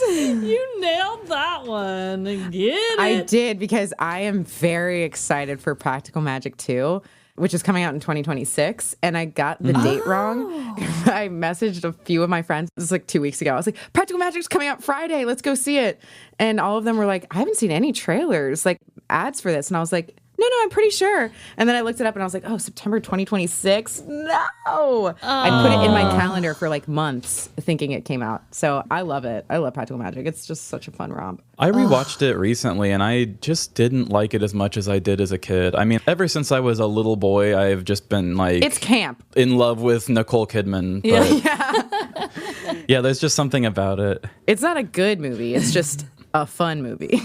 You nailed that one. Get it. I did because I am very excited for Practical Magic 2, which is coming out in 2026. And I got the date wrong. I messaged a few of my friends. This was like 2 weeks ago. I was like, Practical Magic's coming out Friday. Let's go see it. And all of them were like, I haven't seen any trailers, like ads for this. And I was like, no, I'm pretty sure. And then I looked it up and I was like, oh, September 2026? No! I put it in my calendar for like months thinking it came out. So I love it. I love Practical Magic. It's just such a fun romp. I rewatched it recently and I just didn't like it as much as I did as a kid. I mean, ever since I was a little boy, I've just been like... It's camp. In love with Nicole Kidman. But yeah, there's just something about it. It's not a good movie. It's just a fun movie.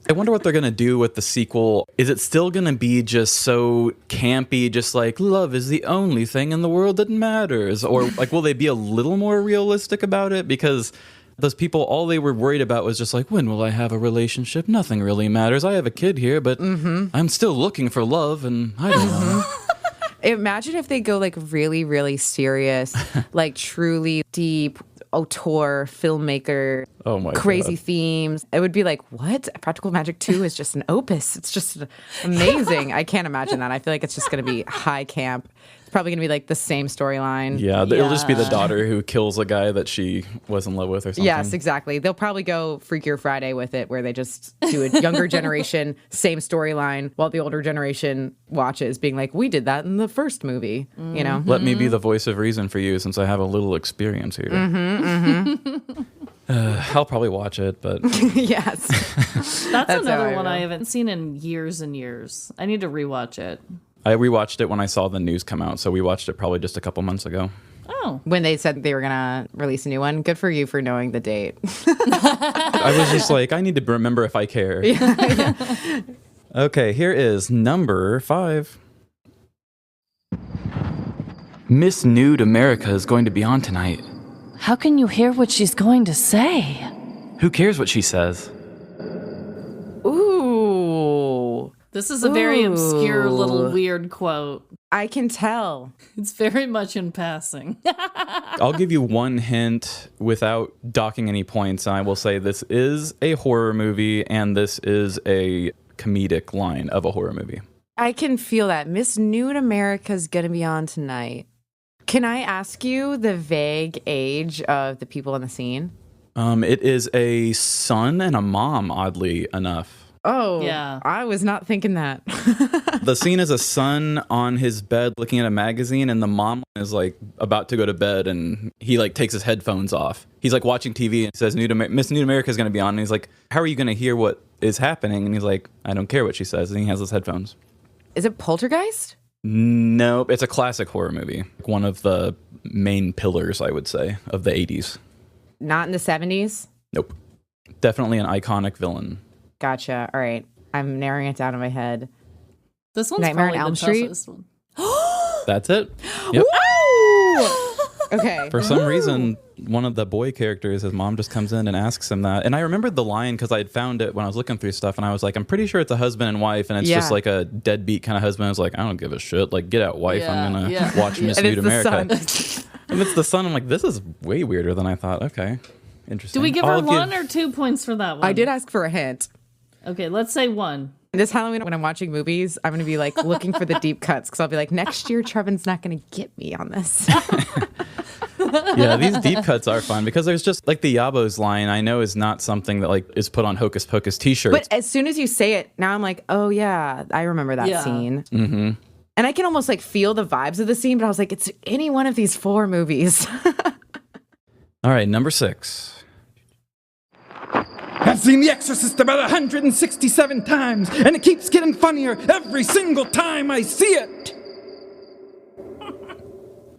I wonder what they're going to do with the sequel. Is it still going to be just so campy, just like love is the only thing in the world that matters? Or like, will they be a little more realistic about it? Because those people, all they were worried about was just like, when will I have a relationship? Nothing really matters. I have a kid here, but I'm still looking for love and I don't know. Imagine if they go like really, really serious, like truly deep auteur, filmmaker, crazy themes. It would be like, what? Practical Magic 2 is just an opus. It's just amazing. I can't imagine that. I feel like it's just going to be high camp. It's probably going to be like the same storyline. Yeah, it'll just be the daughter who kills a guy that she was in love with or something. Yes, exactly. They'll probably go Freakier Friday with it, where they just do a younger generation, same storyline, while the older generation watches, being like, we did that in the first movie, you know? Let me be the voice of reason for you since I have a little experience here. I'll probably watch it, but... Yes. That's another one I haven't seen in years and years. I need to rewatch it. I rewatched it when I saw the news come out, so we watched it probably just a couple months ago. Oh. When they said they were going to release a new one. Good for you for knowing the date. I was just like, I need to remember if I care. Yeah. Okay, here is number 5. Miss Nude America is going to be on tonight. How can you hear what she's going to say? Who cares what she says? Ooh. This is a very obscure little weird quote. I can tell. It's very much in passing. I'll give you one hint without docking any points, and I will say this is a horror movie, and this is a comedic line of a horror movie. I can feel that. Miss Nude America's going to be on tonight. Can I ask you the vague age of the people in the scene? It is a son and a mom, oddly enough. Oh, yeah. I was not thinking that. The scene is a son on his bed looking at a magazine, and the mom is like about to go to bed, and he like takes his headphones off. He's like watching TV and says, Miss Nude America is going to be on. And he's like, how are you going to hear what is happening? And he's like, I don't care what she says. And he has his headphones. Is it Poltergeist? Nope. It's a classic horror movie. One of the main pillars, I would say, of the 80s. Not in the 70s? Nope. Definitely an iconic villain. Gotcha. All right. I'm narrowing it down in my head. This one's Nightmare on probably Elm the Street? toughest one. That's it. Yep. Okay. For some reason, one of the boy characters, his mom just comes in and asks him that. And I remembered the line because I had found it when I was looking through stuff, and I was like, I'm pretty sure it's a husband and wife, and it's just like a deadbeat kind of husband. I was like, I don't give a shit. Like, get out, wife. I'm going to watch Miss Nude America. And it's the son. I'm like, this is way weirder than I thought. Okay. Interesting. Do we give her 1 or 2 points for that one? I did ask for a hint. Okay, let's say 1. This Halloween, when I'm watching movies, I'm going to be like looking for the deep cuts because I'll be like, next year, Trevin's not going to get me on this. Yeah, these deep cuts are fun because there's just like the Yabos line I know is not something that like is put on Hocus Pocus t-shirts. But as soon as you say it, now I'm like, oh yeah, I remember that scene. Mm-hmm. And I can almost like feel the vibes of the scene, but I was like, it's any one of these 4 movies. All right, number 6. I've seen The Exorcist about 167 times, and it keeps getting funnier every single time I see it.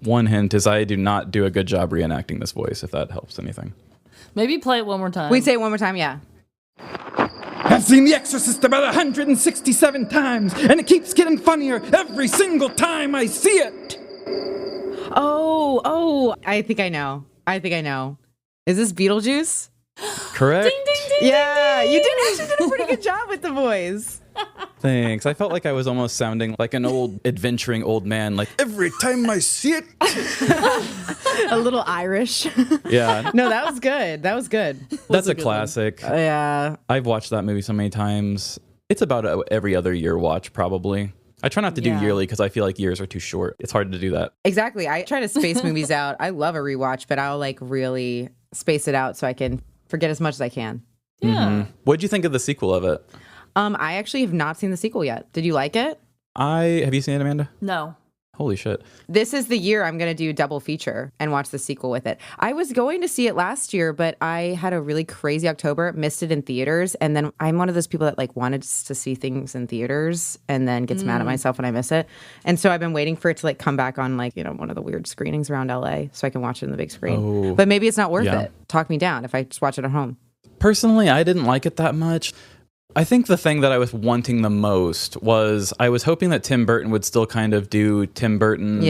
One hint is I do not do a good job reenacting this voice, if that helps anything. Maybe play it one more time. We say it one more time, yeah. I've seen The Exorcist about 167 times, and it keeps getting funnier every single time I see it. Oh, I think I know. Is this Beetlejuice? Correct. Ding, ding, ding, Yeah, ding, you ding. did a pretty good job with the voice. Thanks. I felt like I was almost sounding like an old adventuring old man, like every time I see it. A little Irish. Yeah. No, that was good. That's a classic. Yeah. I've watched that movie so many times. It's about every other year watch, probably. I try not to do yearly because I feel like years are too short. It's hard to do that. Exactly. I try to space movies out. I love a rewatch, but I'll like really space it out so I can forget as much as I can. Yeah. Mm-hmm. What'd you think of the sequel of it? I actually have not seen the sequel yet. Did you like it? Have you seen it, Amanda? No. Holy shit. This is the year I'm going to do double feature and watch the sequel with it. I was going to see it last year, but I had a really crazy October, missed it in theaters. And then I'm one of those people that like wanted to see things in theaters and then gets mad at myself when I miss it. And so I've been waiting for it to like come back on like, one of the weird screenings around LA so I can watch it in the big screen. Oh, but maybe it's not worth it. Talk me down if I just watch it at home. Personally, I didn't like it that much. I think the thing that I was wanting the most was I was hoping that Tim Burton would still kind of do Tim Burton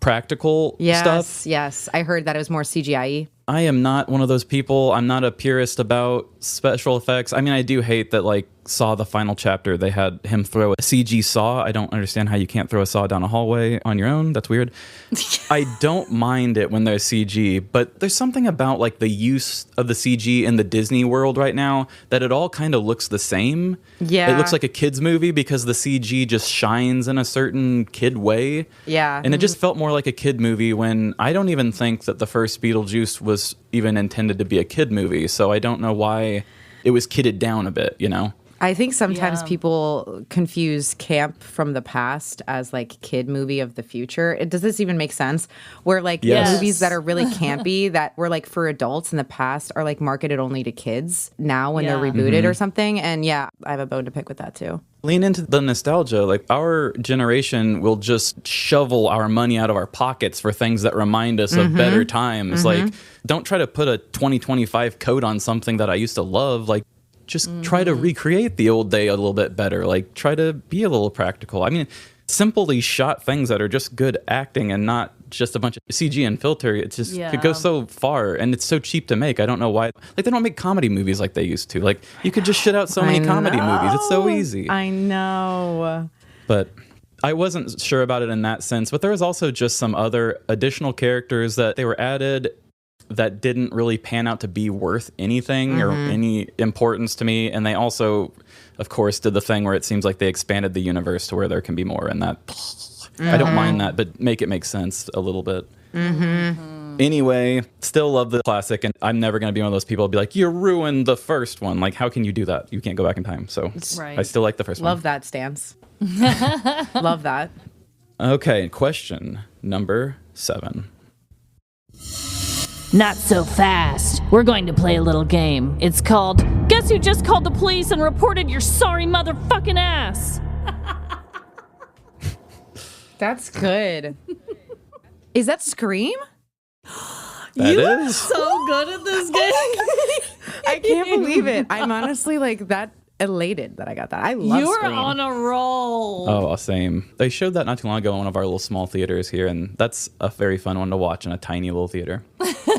practical stuff. Yes, I heard that it was more CGI-y. I am not one of those people. I'm not a purist about special effects. I mean, I do hate that, like, Saw the final chapter, they had him throw a CG saw. I don't understand how you can't throw a saw down a hallway on your own. That's weird. I don't mind it when there's CG, but there's something about, like, the use of the CG in the Disney world right now that it all kind of looks the same. Yeah. It looks like a kid's movie because the CG just shines in a certain kid way. Yeah. And it just felt more like a kid movie when I don't even think that the first Beetlejuice was even intended to be a kid movie. So I don't know why it was kidded down a bit, I think sometimes people confuse camp from the past as like kid movie of the future. Does this even make sense? Where like movies that are really campy that were like for adults in the past are like marketed only to kids now when they're rebooted or something. And I have a bone to pick with that too. Lean into the nostalgia. Like our generation will just shovel our money out of our pockets for things that remind us of better times. Like don't try to put a 2025 coat on something that I used to love. Like just try to recreate the old day a little bit better. Like try to be a little practical. I mean, simply shot things that are just good acting and not just a bunch of CG and filter. It just could go so far and it's so cheap to make. I don't know why. Like they don't make comedy movies like they used to. Like you could just shit out so many comedy movies. It's so easy. I know. But I wasn't sure about it in that sense. But there was also just some other additional characters that they were added that didn't really pan out to be worth anything or any importance to me. And they also, of course, did the thing where it seems like they expanded the universe to where there can be more. And that, I don't mind that, but make it make sense a little bit. Anyway, still love the classic. And I'm never going to be one of those people who'll be like, you ruined the first one. Like, how can you do that? You can't go back in time. So I still like the first one. Love that stance. Love that. Okay, question number 7. Not so fast. We're going to play a little game. It's called Guess Who Just Called the Police and Reported Your Sorry Motherfucking Ass? That's good. Is that Scream? That is. So good at this game. I can't believe it. I'm honestly like that elated that I got that. I love You're Scream. on a roll. Oh, same. They showed that not too long ago in one of our little small theaters here, and that's a very fun one to watch in a tiny little theater.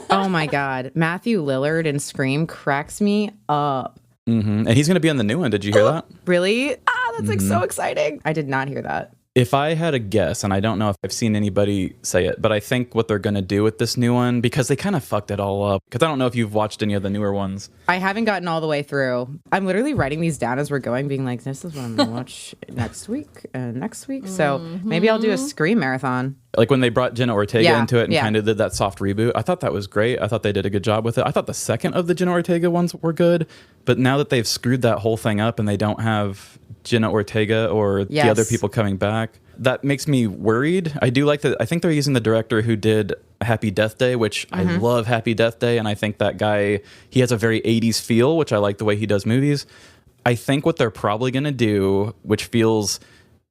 Oh my God. Matthew Lillard in Scream cracks me up. And he's going to be on the new one. Did you hear that? Really? That's like so exciting. I did not hear that. If I had a guess, and I don't know if I've seen anybody say it, but I think what they're going to do with this new one, because they kind of fucked it all up, because I don't know if you've watched any of the newer ones. I haven't gotten all the way through. I'm literally writing these down as we're going, being like, this is what I'm going to watch next week and next week. So maybe I'll do a Scream marathon. Like when they brought Jenna Ortega into it and kind of did that soft reboot, I thought that was great. I thought they did a good job with it. I thought the second of the Jenna Ortega ones were good, but now that they've screwed that whole thing up and they don't have Jenna Ortega or the other people coming back, That makes me worried. I do like that. I think they're using the director who did Happy Death Day, which I love Happy Death Day. And I think that guy, he has a very 80s feel, which I like the way he does movies. I think what they're probably going to do, which feels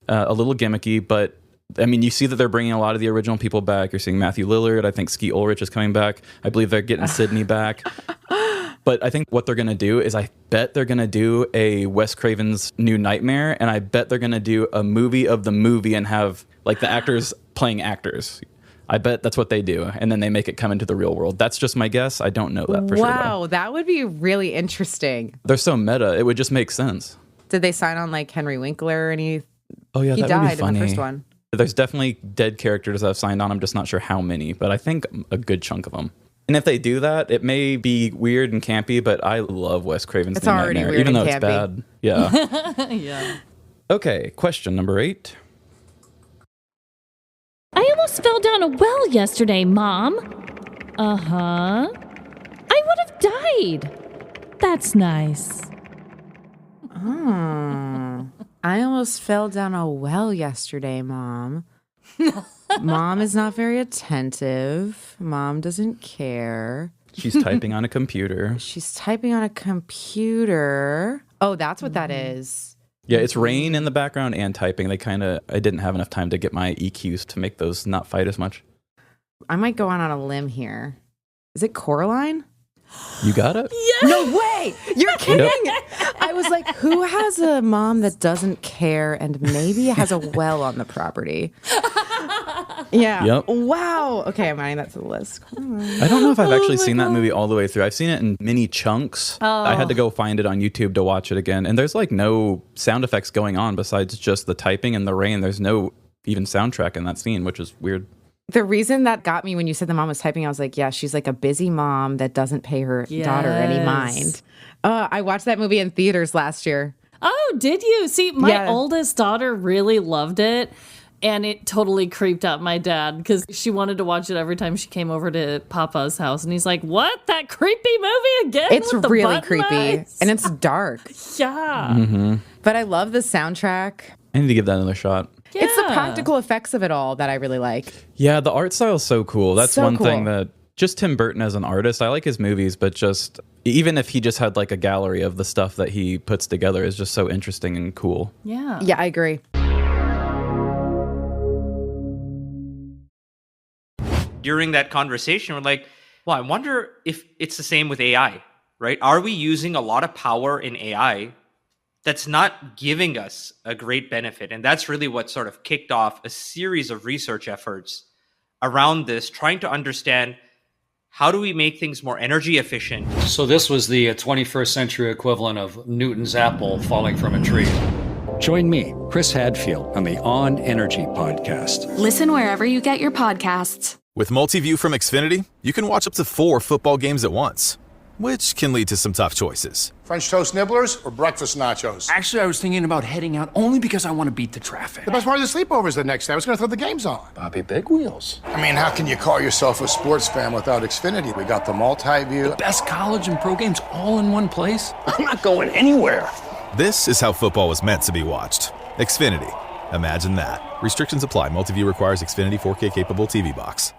a little gimmicky, but I mean, you see that they're bringing a lot of the original people back. You're seeing Matthew Lillard. I think Skeet Ulrich is coming back. I believe they're getting Sydney back. But I think what they're going to do is I bet they're going to do a Wes Craven's New Nightmare, and I bet they're going to do a movie of the movie and have like the actors playing actors. I bet that's what they do, and then they make it come into the real world. That's just my guess. I don't know that for sure. Wow, that would be really interesting. They're so meta. It would just make sense. Did they sign on like Henry Winkler or any? Oh yeah, he that died would be funny. in the first one. There's definitely dead characters that have signed on. I'm just not sure how many, but I think a good chunk of them. And if they do that, it may be weird and campy, but I love Wes Craven's New Nightmare, even though it's bad. Yeah. Yeah. Okay, question number 8. I almost fell down a well yesterday, Mom. Uh-huh. I would have died. That's nice. I almost fell down a well yesterday, Mom. Mom is not very attentive. Mom doesn't care. She's typing on a computer. She's typing on a computer. Oh, that's what that is. Yeah, it's rain in the background and typing. I didn't have enough time to get my EQs to make those not fight as much. I might go on a limb here. Is it Coraline? You got it? Yeah. No way! You're kidding! Yep. I was like, who has a mom that doesn't care and maybe has a well on the property? Yeah. Yep. Wow. Okay, I'm adding that to the list. I don't know if I've actually seen that movie all the way through. I've seen it in mini chunks. Oh. I had to go find it on YouTube to watch it again. And there's like no sound effects going on besides just the typing and the rain. There's no even soundtrack in that scene, which is weird. The reason that got me when you said the mom was typing, I was like, yeah, she's like a busy mom that doesn't pay her daughter any mind. I watched that movie in theaters last year. Oh, did you? See, my oldest daughter really loved it. And it totally creeped out my dad because she wanted to watch it every time she came over to Papa's house. And he's like, what? That creepy movie again? It's with the really button creepy. eyes? And it's dark. Yeah. Mm-hmm. But I love the soundtrack. I need to give that another shot. Yeah. It's the practical effects of it all that I really like. Yeah, the art style is so cool. That's so one cool. thing that just Tim Burton as an artist, I like his movies, but just even if he just had like a gallery of the stuff that he puts together is just so interesting and cool. Yeah. Yeah, I agree. During that conversation, we're like, well, I wonder if it's the same with AI, right? Are we using a lot of power in AI that's not giving us a great benefit? And that's really what sort of kicked off a series of research efforts around this, trying to understand how do we make things more energy efficient? So this was the 21st century equivalent of Newton's apple falling from a tree. Join me, Chris Hadfield, on the On Energy podcast. Listen wherever you get your podcasts. With Multiview from Xfinity, you can watch up to 4 football games at once, which can lead to some tough choices. French toast nibblers or breakfast nachos? Actually, I was thinking about heading out only because I want to beat the traffic. The best part of the sleepover is the next day. I was going to throw the games on. Bobby Big Wheels. I mean, how can you call yourself a sports fan without Xfinity? We got the multi-view. The best college and pro games all in one place? I'm not going anywhere. This is how football was meant to be watched. Xfinity. Imagine that. Restrictions apply. Multiview requires Xfinity 4K capable TV box.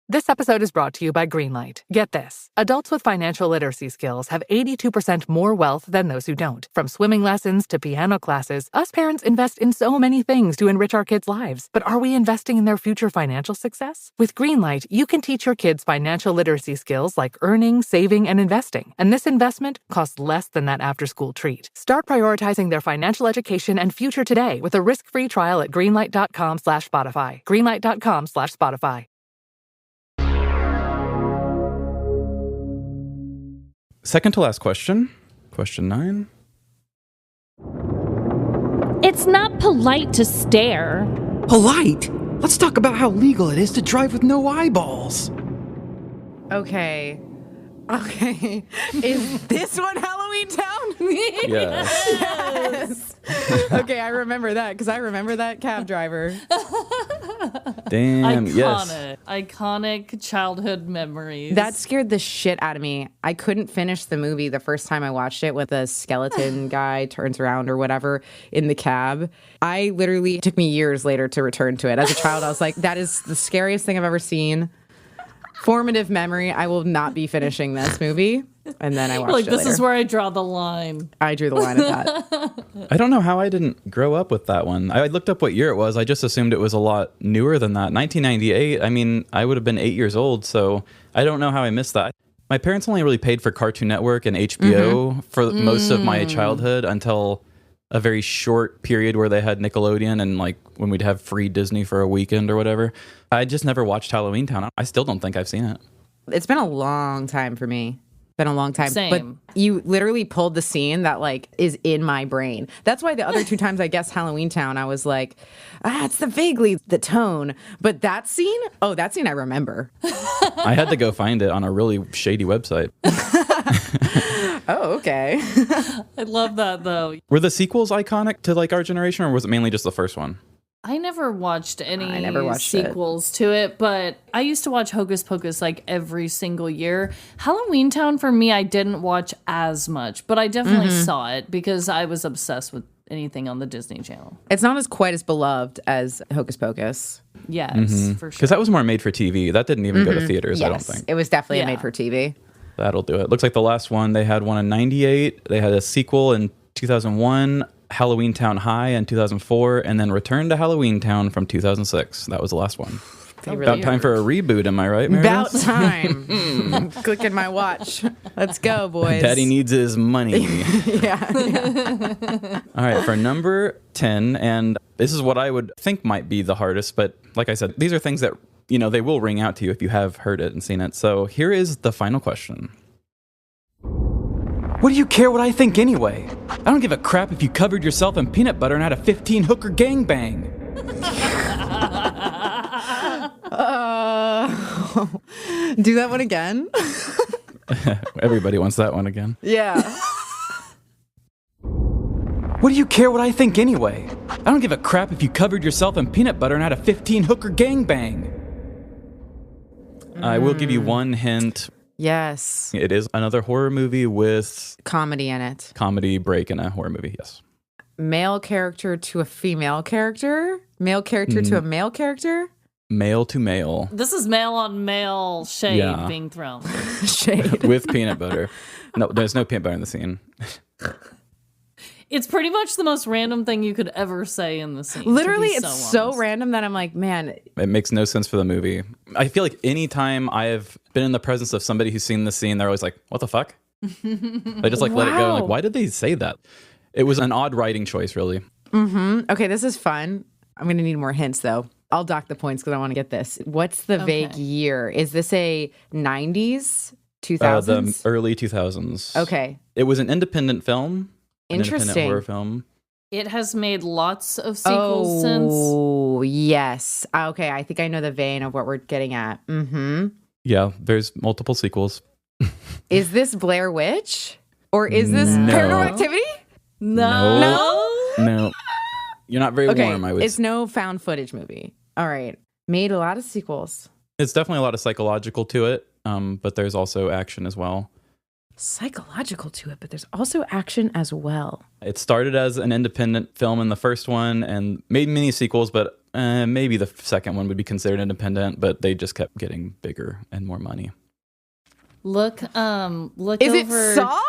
This episode is brought to you by Greenlight. Get this. Adults with financial literacy skills have 82% more wealth than those who don't. From swimming lessons to piano classes, us parents invest in so many things to enrich our kids' lives. But are we investing in their future financial success? With Greenlight, you can teach your kids financial literacy skills like earning, saving, and investing. And this investment costs less than that after-school treat. Start prioritizing their financial education and future today with a risk-free trial at greenlight.com/Spotify. Greenlight.com/Spotify. Second to last question. Question 9. It's not polite to stare. Polite? Let's talk about how legal it is to drive with no eyeballs. Okay. Is this one Halloween Town? Yes. Okay, I remember that because I remember that cab driver. Damn, yes. Iconic childhood memories. That scared the shit out of me. I couldn't finish the movie the first time I watched it with the skeleton guy turns around or whatever in the cab. I literally, it took me years later to return to it. As a child, I was like, that is the scariest thing I've ever seen. Formative memory. I will not be finishing this movie. And then I watched it this later. is where I draw the line. I drew the line at that. I don't know how I didn't grow up with that one. I looked up what year it was. I just assumed it was a lot newer than that. 1998. I mean, I would have been 8 years old, so I don't know how I missed that. My parents only really paid for Cartoon Network and HBO for most of my childhood until a very short period where they had Nickelodeon and like when we'd have free Disney for a weekend or whatever. I just never watched Halloween Town. I still don't think I've seen it. It's been a long time for me. Been a long time. Same. But you literally pulled the scene that like is in my brain. That's why the other two times I guessed Halloween Town, I was like, it's the tone. But that scene I remember. I had to go find it on a really shady website. Oh, okay. I love that though. Were the sequels iconic to like our generation, or was it mainly just the first one? I never watched any sequels sequels to it, but I used to watch Hocus Pocus like every single year. Halloween Town for me, I didn't watch as much, but I definitely saw it because I was obsessed with anything on the Disney Channel. It's not as quite as beloved as Hocus Pocus. Yes, for sure. Because that was more made for TV. That didn't even go to theaters, Yes, I don't think. it was definitely made for TV. That'll do it. Looks like the last one, they had one in 98. They had a sequel in 2001, Halloween Town High in 2004, and then Return to Halloween Town from 2006. That was the last one. About time for a reboot, am I right, Meredith? About time. Clicking my watch. Let's go, boys. Daddy needs his money. yeah. All right, for number 10, and this is what I would think might be the hardest, but like I said, these are things that, you know, they will ring out to you if you have heard it and seen it. So here is the final question. What do you care what I think anyway? I don't give a crap if you covered yourself in peanut butter and had a 15-hooker gangbang. Do that one again? Everybody wants that one again. Yeah. What do you care what I think anyway? I don't give a crap if you covered yourself in peanut butter and had a 15-hooker gangbang. I will give you one hint. Yes. It is another horror movie with comedy in it. Comedy break in a horror movie, yes. Male character to a female character? Male character to a male character? Male to male. This is male on male shade being thrown. Shade. With peanut butter. No, there's no peanut butter in the scene. It's pretty much the most random thing you could ever say in the scene. Literally, it's so random that I'm like, man. It makes no sense for the movie. I feel like anytime I have been in the presence of somebody who's seen the scene, they're always like, what the fuck? They just like let it go. I'm like, why did they say that? It was an odd writing choice, really. Okay, this is fun. I'm going to need more hints, though. I'll dock the points because I want to get this. What's the vague year? Is this a 90s, 2000s? The early 2000s. Okay. It was an independent film. Interesting. An independent horror film. It has made lots of sequels since. Oh, yes. Okay, I think I know the vein of what we're getting at. Yeah, there's multiple sequels. Is this Blair Witch? Or is this Paranormal Activity? No. You're not very warm, I would say. It's no found footage movie. All right. Made a lot of sequels. It's definitely a lot of psychological to it, but there's also action as well. Psychological to it, but there's also action as well. It started as an independent film in the first one and made many sequels, but maybe the second one would be considered independent, but they just kept getting bigger and more money. Look Is over. it Saw?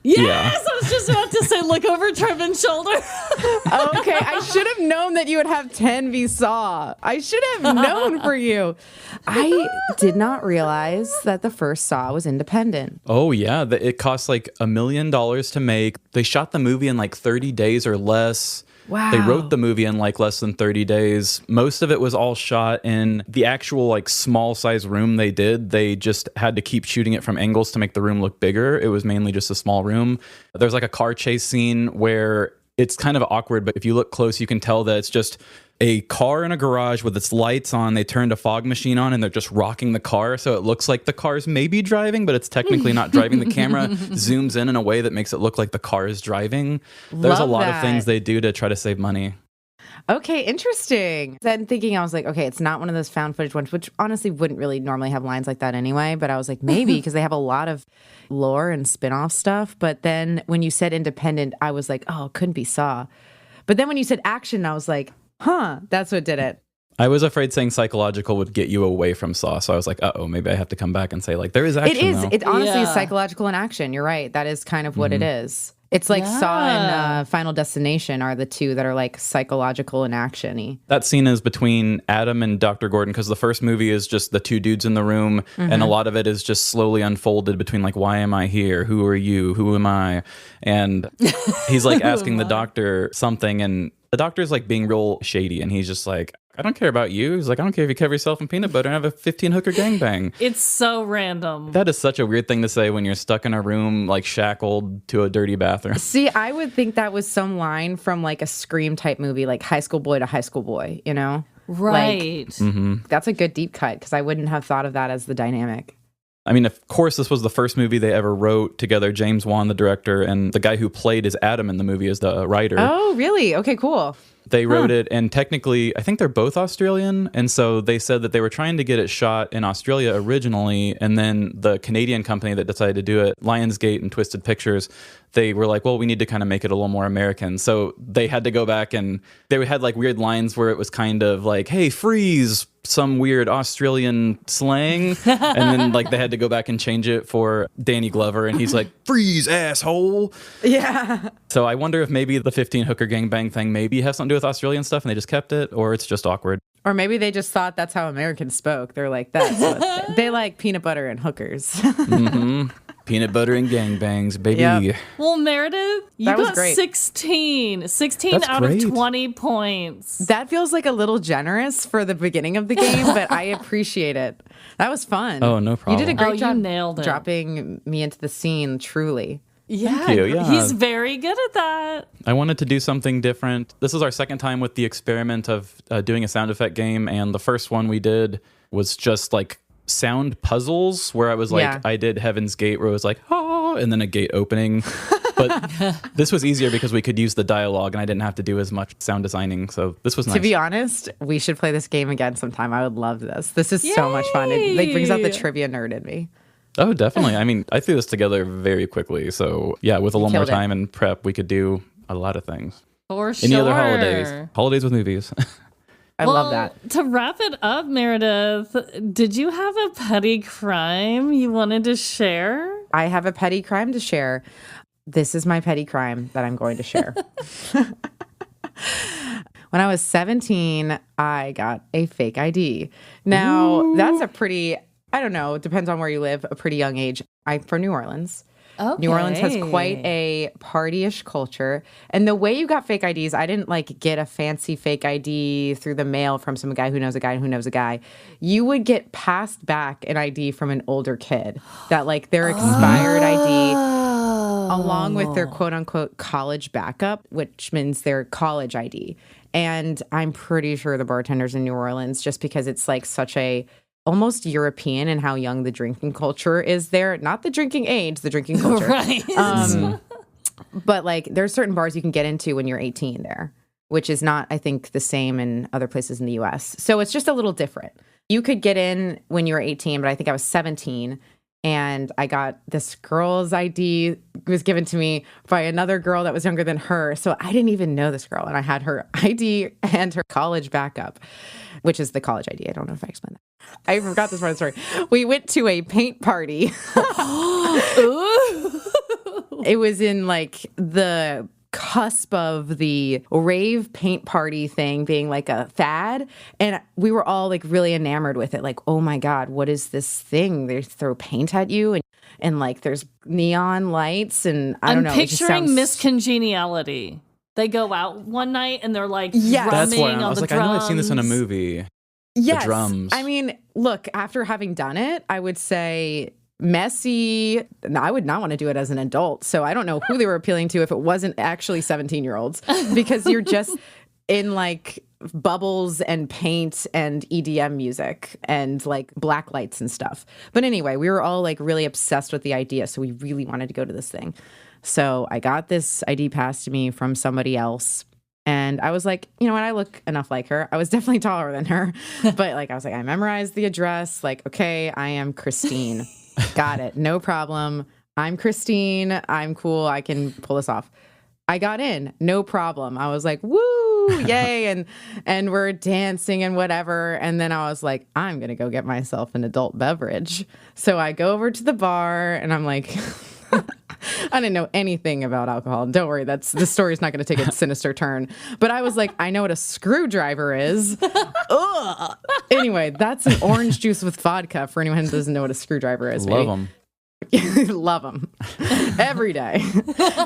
Yes, Yeah. I was just about to say, look over Trevin's shoulder. Okay, I should have known that you would have 10 v Saw. I should have known for you. I did not realize that the first Saw was independent. Oh, yeah. It cost like $1 million to make. They shot the movie in like 30 days or less. Wow. They wrote the movie in like less than 30 days. Most of it was all shot in the actual like small size room they did. They just had to keep shooting it from angles to make the room look bigger. It was mainly just a small room. There's like a car chase scene where it's kind of awkward, but if you look close, you can tell that it's just a car in a garage with its lights on. They turned a fog machine on and they're just rocking the car. So it looks like the car's maybe driving, but it's technically not driving. The camera zooms in a way that makes it look like the car is driving. There's a lot of things they do to try to save money. Okay, interesting. Then thinking, I was like, okay, it's not one of those found footage ones, which honestly wouldn't really normally have lines like that anyway. But I was like, maybe because they have a lot of lore and spin-off stuff. But then when you said independent, I was like, oh, it couldn't be Saw. But then when you said action, I was like, huh, that's what did it. I was afraid saying psychological would get you away from Saw, so I was like, uh-oh, maybe I have to come back and say, like, there is action. It is. Though. It honestly is psychological in action. You're right. That is kind of what it is. It's like Saw and Final Destination are the two that are like psychological and action-y. That scene is between Adam and Dr. Gordon, because the first movie is just the two dudes in the room, and a lot of it is just slowly unfolded between like, why am I here? Who are you? Who am I? And he's like asking the doctor something, and the doctor's like being real shady, and he's just like, I don't care about you. He's like, I don't care if you cover yourself in peanut butter and have a 15-hooker gangbang. It's so random. That is such a weird thing to say when you're stuck in a room, like shackled to a dirty bathroom. See, I would think that was some line from like a Scream type movie, like High School Boy to High School Boy, you know? Right. Like, that's a good deep cut because I wouldn't have thought of that as the dynamic. I mean, of course, this was the first movie they ever wrote together. James Wan, the director, and the guy who played as Adam in the movie is the writer. Oh, really? Okay, cool. They wrote it, and technically, I think they're both Australian, and so they said that they were trying to get it shot in Australia originally, and then the Canadian company that decided to do it, Lionsgate and Twisted Pictures, they were like, well, we need to kind of make it a little more American. So they had to go back, and they had like weird lines where it was kind of like, hey, freeze, some weird Australian slang. And then like they had to go back and change it for Danny Glover, and he's like, freeze, asshole. Yeah. So I wonder if maybe the 15-hooker gangbang thing maybe has something to do with Australian stuff and they just kept it, or it's just awkward. Or maybe they just thought that's how Americans spoke. They're like, that's what they like peanut butter and hookers. Peanut butter and gangbangs, baby. Yep. Well, Meredith, you That was got great. 16 That's out great. of 20 points. That feels like a little generous for the beginning of the game, but I appreciate it. That was fun. Oh, no problem. You did a great job you nailed it. dropping me into the scene, truly. Yeah, Thank you, yeah. He's very good at that. I wanted to do something different. This is our second time with the experiment of doing a sound effect game, and the first one we did was just like sound puzzles where I was like, I did Heaven's Gate where it was like, oh, and then a gate opening. But this was easier because we could use the dialogue and I didn't have to do as much sound designing. So this was nice. To be honest, we should play this game again sometime. I would love this. This is so much fun. It like brings out the trivia nerd in me. Oh, definitely. I mean, I threw this together very quickly. So yeah, with a little more killed it. time and prep, we could do a lot of things. For Any sure. other holidays? Holidays with movies. I love that. To wrap it up, Meredith, did you have a petty crime you wanted to share? I have a petty crime to share. This is my petty crime that I'm going to share. When I was 17, I got a fake ID. Now, that's a pretty, I don't know, it depends on where you live, a pretty young age. I'm from New Orleans. Okay. New Orleans has quite a partyish culture. And the way you got fake IDs, I didn't like get a fancy fake ID through the mail from some guy who knows a guy who knows a guy. You would get passed back an ID from an older kid that like their expired ID along with their quote unquote college backup, which means their college ID. And I'm pretty sure the bartenders in New Orleans, just because it's like such a almost European in how young the drinking culture is there. Not the drinking age, the drinking culture. Right. But like there's certain bars you can get into when you're 18 there, which is not, I think, the same in other places in the US. So it's just a little different. You could get in when you were 18, but I think I was 17. And I got this girl's ID was given to me by another girl that was younger than her. So I didn't even know this girl. And I had her ID and her college backup, which is the college ID. I don't know if I explained that. I forgot this part of the story. We went to a paint party. It was in like the cusp of the rave paint party thing being like a fad, and we were all like really enamored with it, like, oh my god, what is this thing? They throw paint at you and like there's neon lights, and I'm know, picturing Miss Congeniality. They go out one night and they're like Yes. That's why drumming I on was the like, drums. I know I've seen this in a movie. Yes. The drums. I mean, look, after having done it, I would say messy. No, I would not want to do it as an adult. So I don't know who they were appealing to if it wasn't actually 17-year-olds, because you're just in like bubbles and paint and EDM music and like black lights and stuff. But anyway, we were all like really obsessed with the idea. So we really wanted to go to this thing. So I got this ID passed to me from somebody else. And I was like, you know what? I look enough like her. I was definitely taller than her. But like, I was like, I memorized the address. Like, okay, I am Christine. Got it. No problem. I'm Christine. I'm cool. I can pull this off. I got in. No problem. I was like, woo, yay. And we're dancing and whatever. And then I was like, I'm going to go get myself an adult beverage. So I go over to the bar and I'm like... I didn't know anything about alcohol. Don't worry, the story's not going to take a sinister turn. But I was like, I know what a screwdriver is. Ugh. Anyway, that's an orange juice with vodka for anyone who doesn't know what a screwdriver is. Love them. Love them. Every day.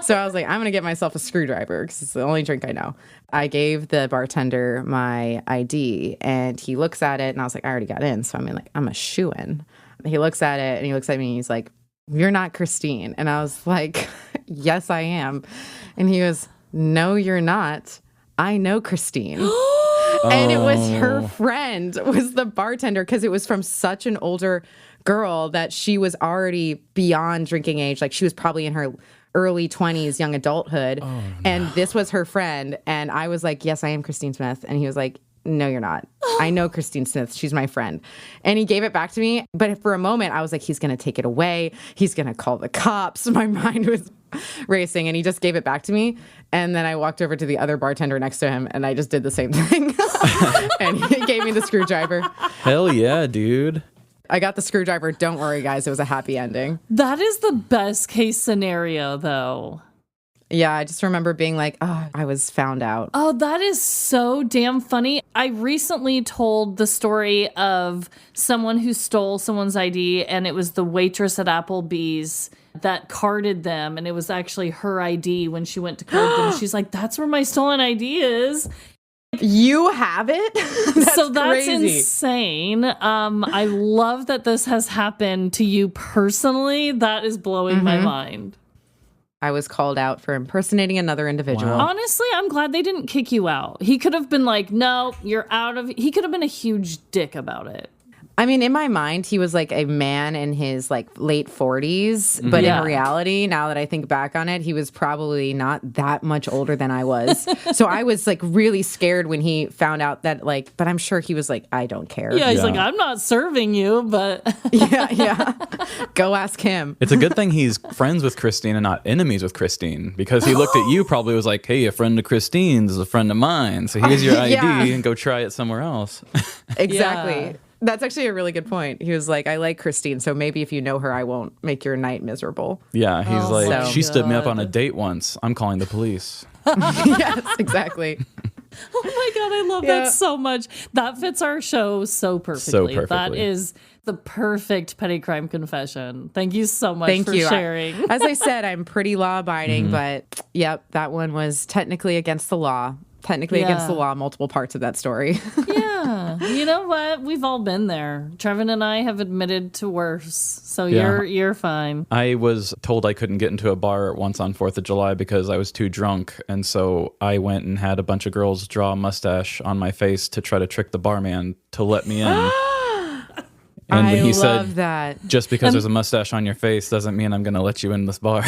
So I was like, I'm going to get myself a screwdriver because it's the only drink I know. I gave the bartender my ID and he looks at it and I was like, I already got in. So I'm a shoo-in. He looks at it and he looks at me and he's like, you're not Christine. And I was like, yes, I am. And he goes, no, you're not. I know Christine. And it was her friend, was the bartender, because it was from such an older girl that she was already beyond drinking age. Like she was probably in her early 20s, young adulthood. Oh, no. And this was her friend. And I was like, yes, I am Christine Smith. And he was like, no, you're not. I know Christine Smith. She's my friend. And he gave it back to me. But for a moment, I was like, he's going to take it away. He's going to call the cops. My mind was racing. And he just gave it back to me. And then I walked over to the other bartender next to him. And I just did the same thing. And he gave me the screwdriver. Hell yeah, dude. I got the screwdriver. Don't worry, guys. It was a happy ending. That is the best case scenario, though. Yeah, I just remember being like, oh, I was found out. Oh, that is so damn funny. I recently told the story of someone who stole someone's ID, and it was the waitress at Applebee's that carded them, and it was actually her ID when she went to card them. She's like, that's where my stolen ID is. You have it? That's crazy. Insane. I love that this has happened to you personally. That is blowing my mind. I was called out for impersonating another individual. Wow. Honestly, I'm glad they didn't kick you out. He could have been like, no, you're out of... He could have been a huge dick about it. I mean, in my mind, he was like a man in his like late 40s. But in reality, now that I think back on it, he was probably not that much older than I was. So I was like really scared when he found out that like, but I'm sure he was like, I don't care. Yeah, he's like, I'm not serving you, but... yeah. Go ask him. It's a good thing he's friends with Christine and not enemies with Christine, because he looked at you probably was like, hey, a friend of Christine's is a friend of mine. So here's your ID and go try it somewhere else. Exactly. Yeah. That's actually a really good point. He was like, I like Christine, so maybe if you know her, I won't make your night miserable. Yeah, he's like, she stood me up on a God. date once. I'm calling the police. Yes, exactly. Oh my God, I love that so much. That fits our show so perfectly. So perfectly. That is the perfect petty crime confession. Thank you so much for sharing. As I said, I'm pretty law-abiding, but yep, that one was technically against the law. Against the law, multiple parts of that story. Yeah. You know what? We've all been there. Trevin and I have admitted to worse. So you're fine. I was told I couldn't get into a bar once on 4th of July because I was too drunk. And so I went and had a bunch of girls draw a mustache on my face to try to trick the barman to let me in. And when he said, that. just because there's a mustache on your face doesn't mean I'm going to let you in this bar.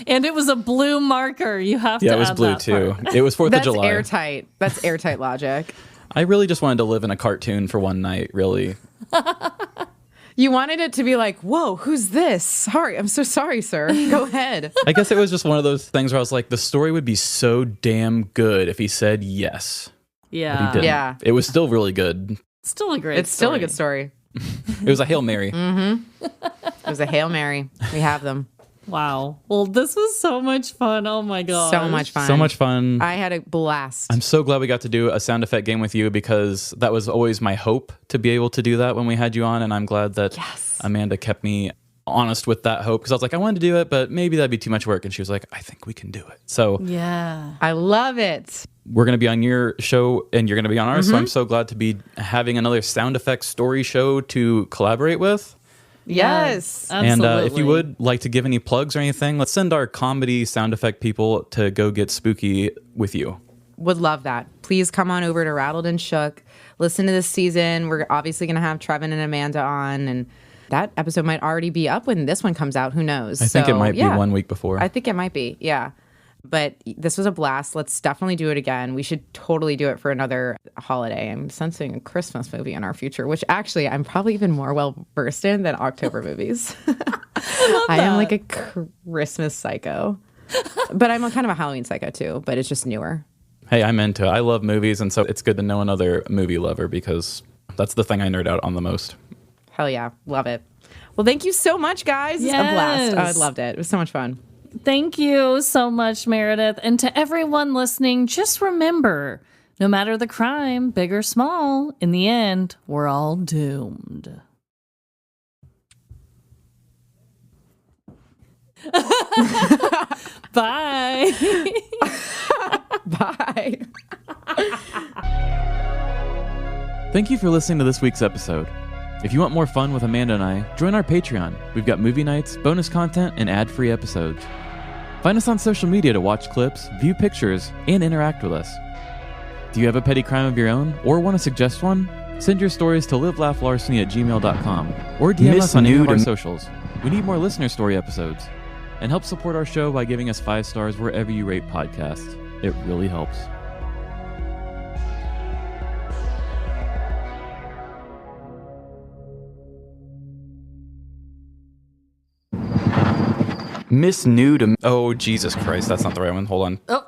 And it was a blue marker. You have to add it was blue that too. part. It was 4th of July. That's airtight logic. I really just wanted to live in a cartoon for one night, really. You wanted it to be like, whoa, who's this? Sorry, I'm so sorry, sir. Go ahead. I guess it was just one of those things where I was like, the story would be so damn good if he said yes. Yeah. But he didn't. Yeah. It was still really good. Still a great It's still a good story. It was a Hail Mary. It was a Hail Mary. We have them. Wow. Well, this was so much fun. Oh my God. So much fun. So much fun. I had a blast. I'm so glad we got to do a sound effect game with you, because that was always my hope to be able to do that when we had you on. And I'm glad that Amanda kept me honest with that hope, because I was like, I wanted to do it, but maybe that'd be too much work. And she was like, I think we can do it. So yeah, I love it. We're going to be on your show and you're going to be on ours. So I'm so glad to be having another sound effects story show to collaborate with. Yes. And if you would like to give any plugs or anything, let's send our comedy sound effect people to go get spooky with you. Would love that. Please come on over to Rattled and Shook. Listen to this season. We're obviously going to have Trevin and Amanda on, and that episode might already be up when this one comes out. Who knows? I think it might be 1 week before. I think it might be, yeah. But this was a blast. Let's definitely do it again. We should totally do it for another holiday. I'm sensing a Christmas movie in our future, which actually I'm probably even more well versed in than October movies. I am like a Christmas psycho. But I'm kind of a Halloween psycho too, but it's just newer. Hey, I'm into it. I love movies, and so it's good to know another movie lover because that's the thing I nerd out on the most. Hell yeah. Love it. Well, thank you so much, guys. Yes. A blast. Oh, I loved it. It was so much fun. Thank you so much, Meredith. And to everyone listening, just remember, no matter the crime, big or small, in the end, we're all doomed. Bye. Bye. Thank you for listening to this week's episode. If you want more fun with Amanda and I, join our Patreon. We've got movie nights, bonus content, and ad-free episodes. Find us on social media to watch clips, view pictures, and interact with us. Do you have a petty crime of your own, or want to suggest one? Send your stories to livelaughlarceny@gmail.com, or DM us on any of our socials. We need more listener story episodes. And help support our show by giving us 5 stars wherever you rate podcasts. It really helps. Miss Nude. Oh, Jesus Christ. That's not the right one. Hold on. Oh,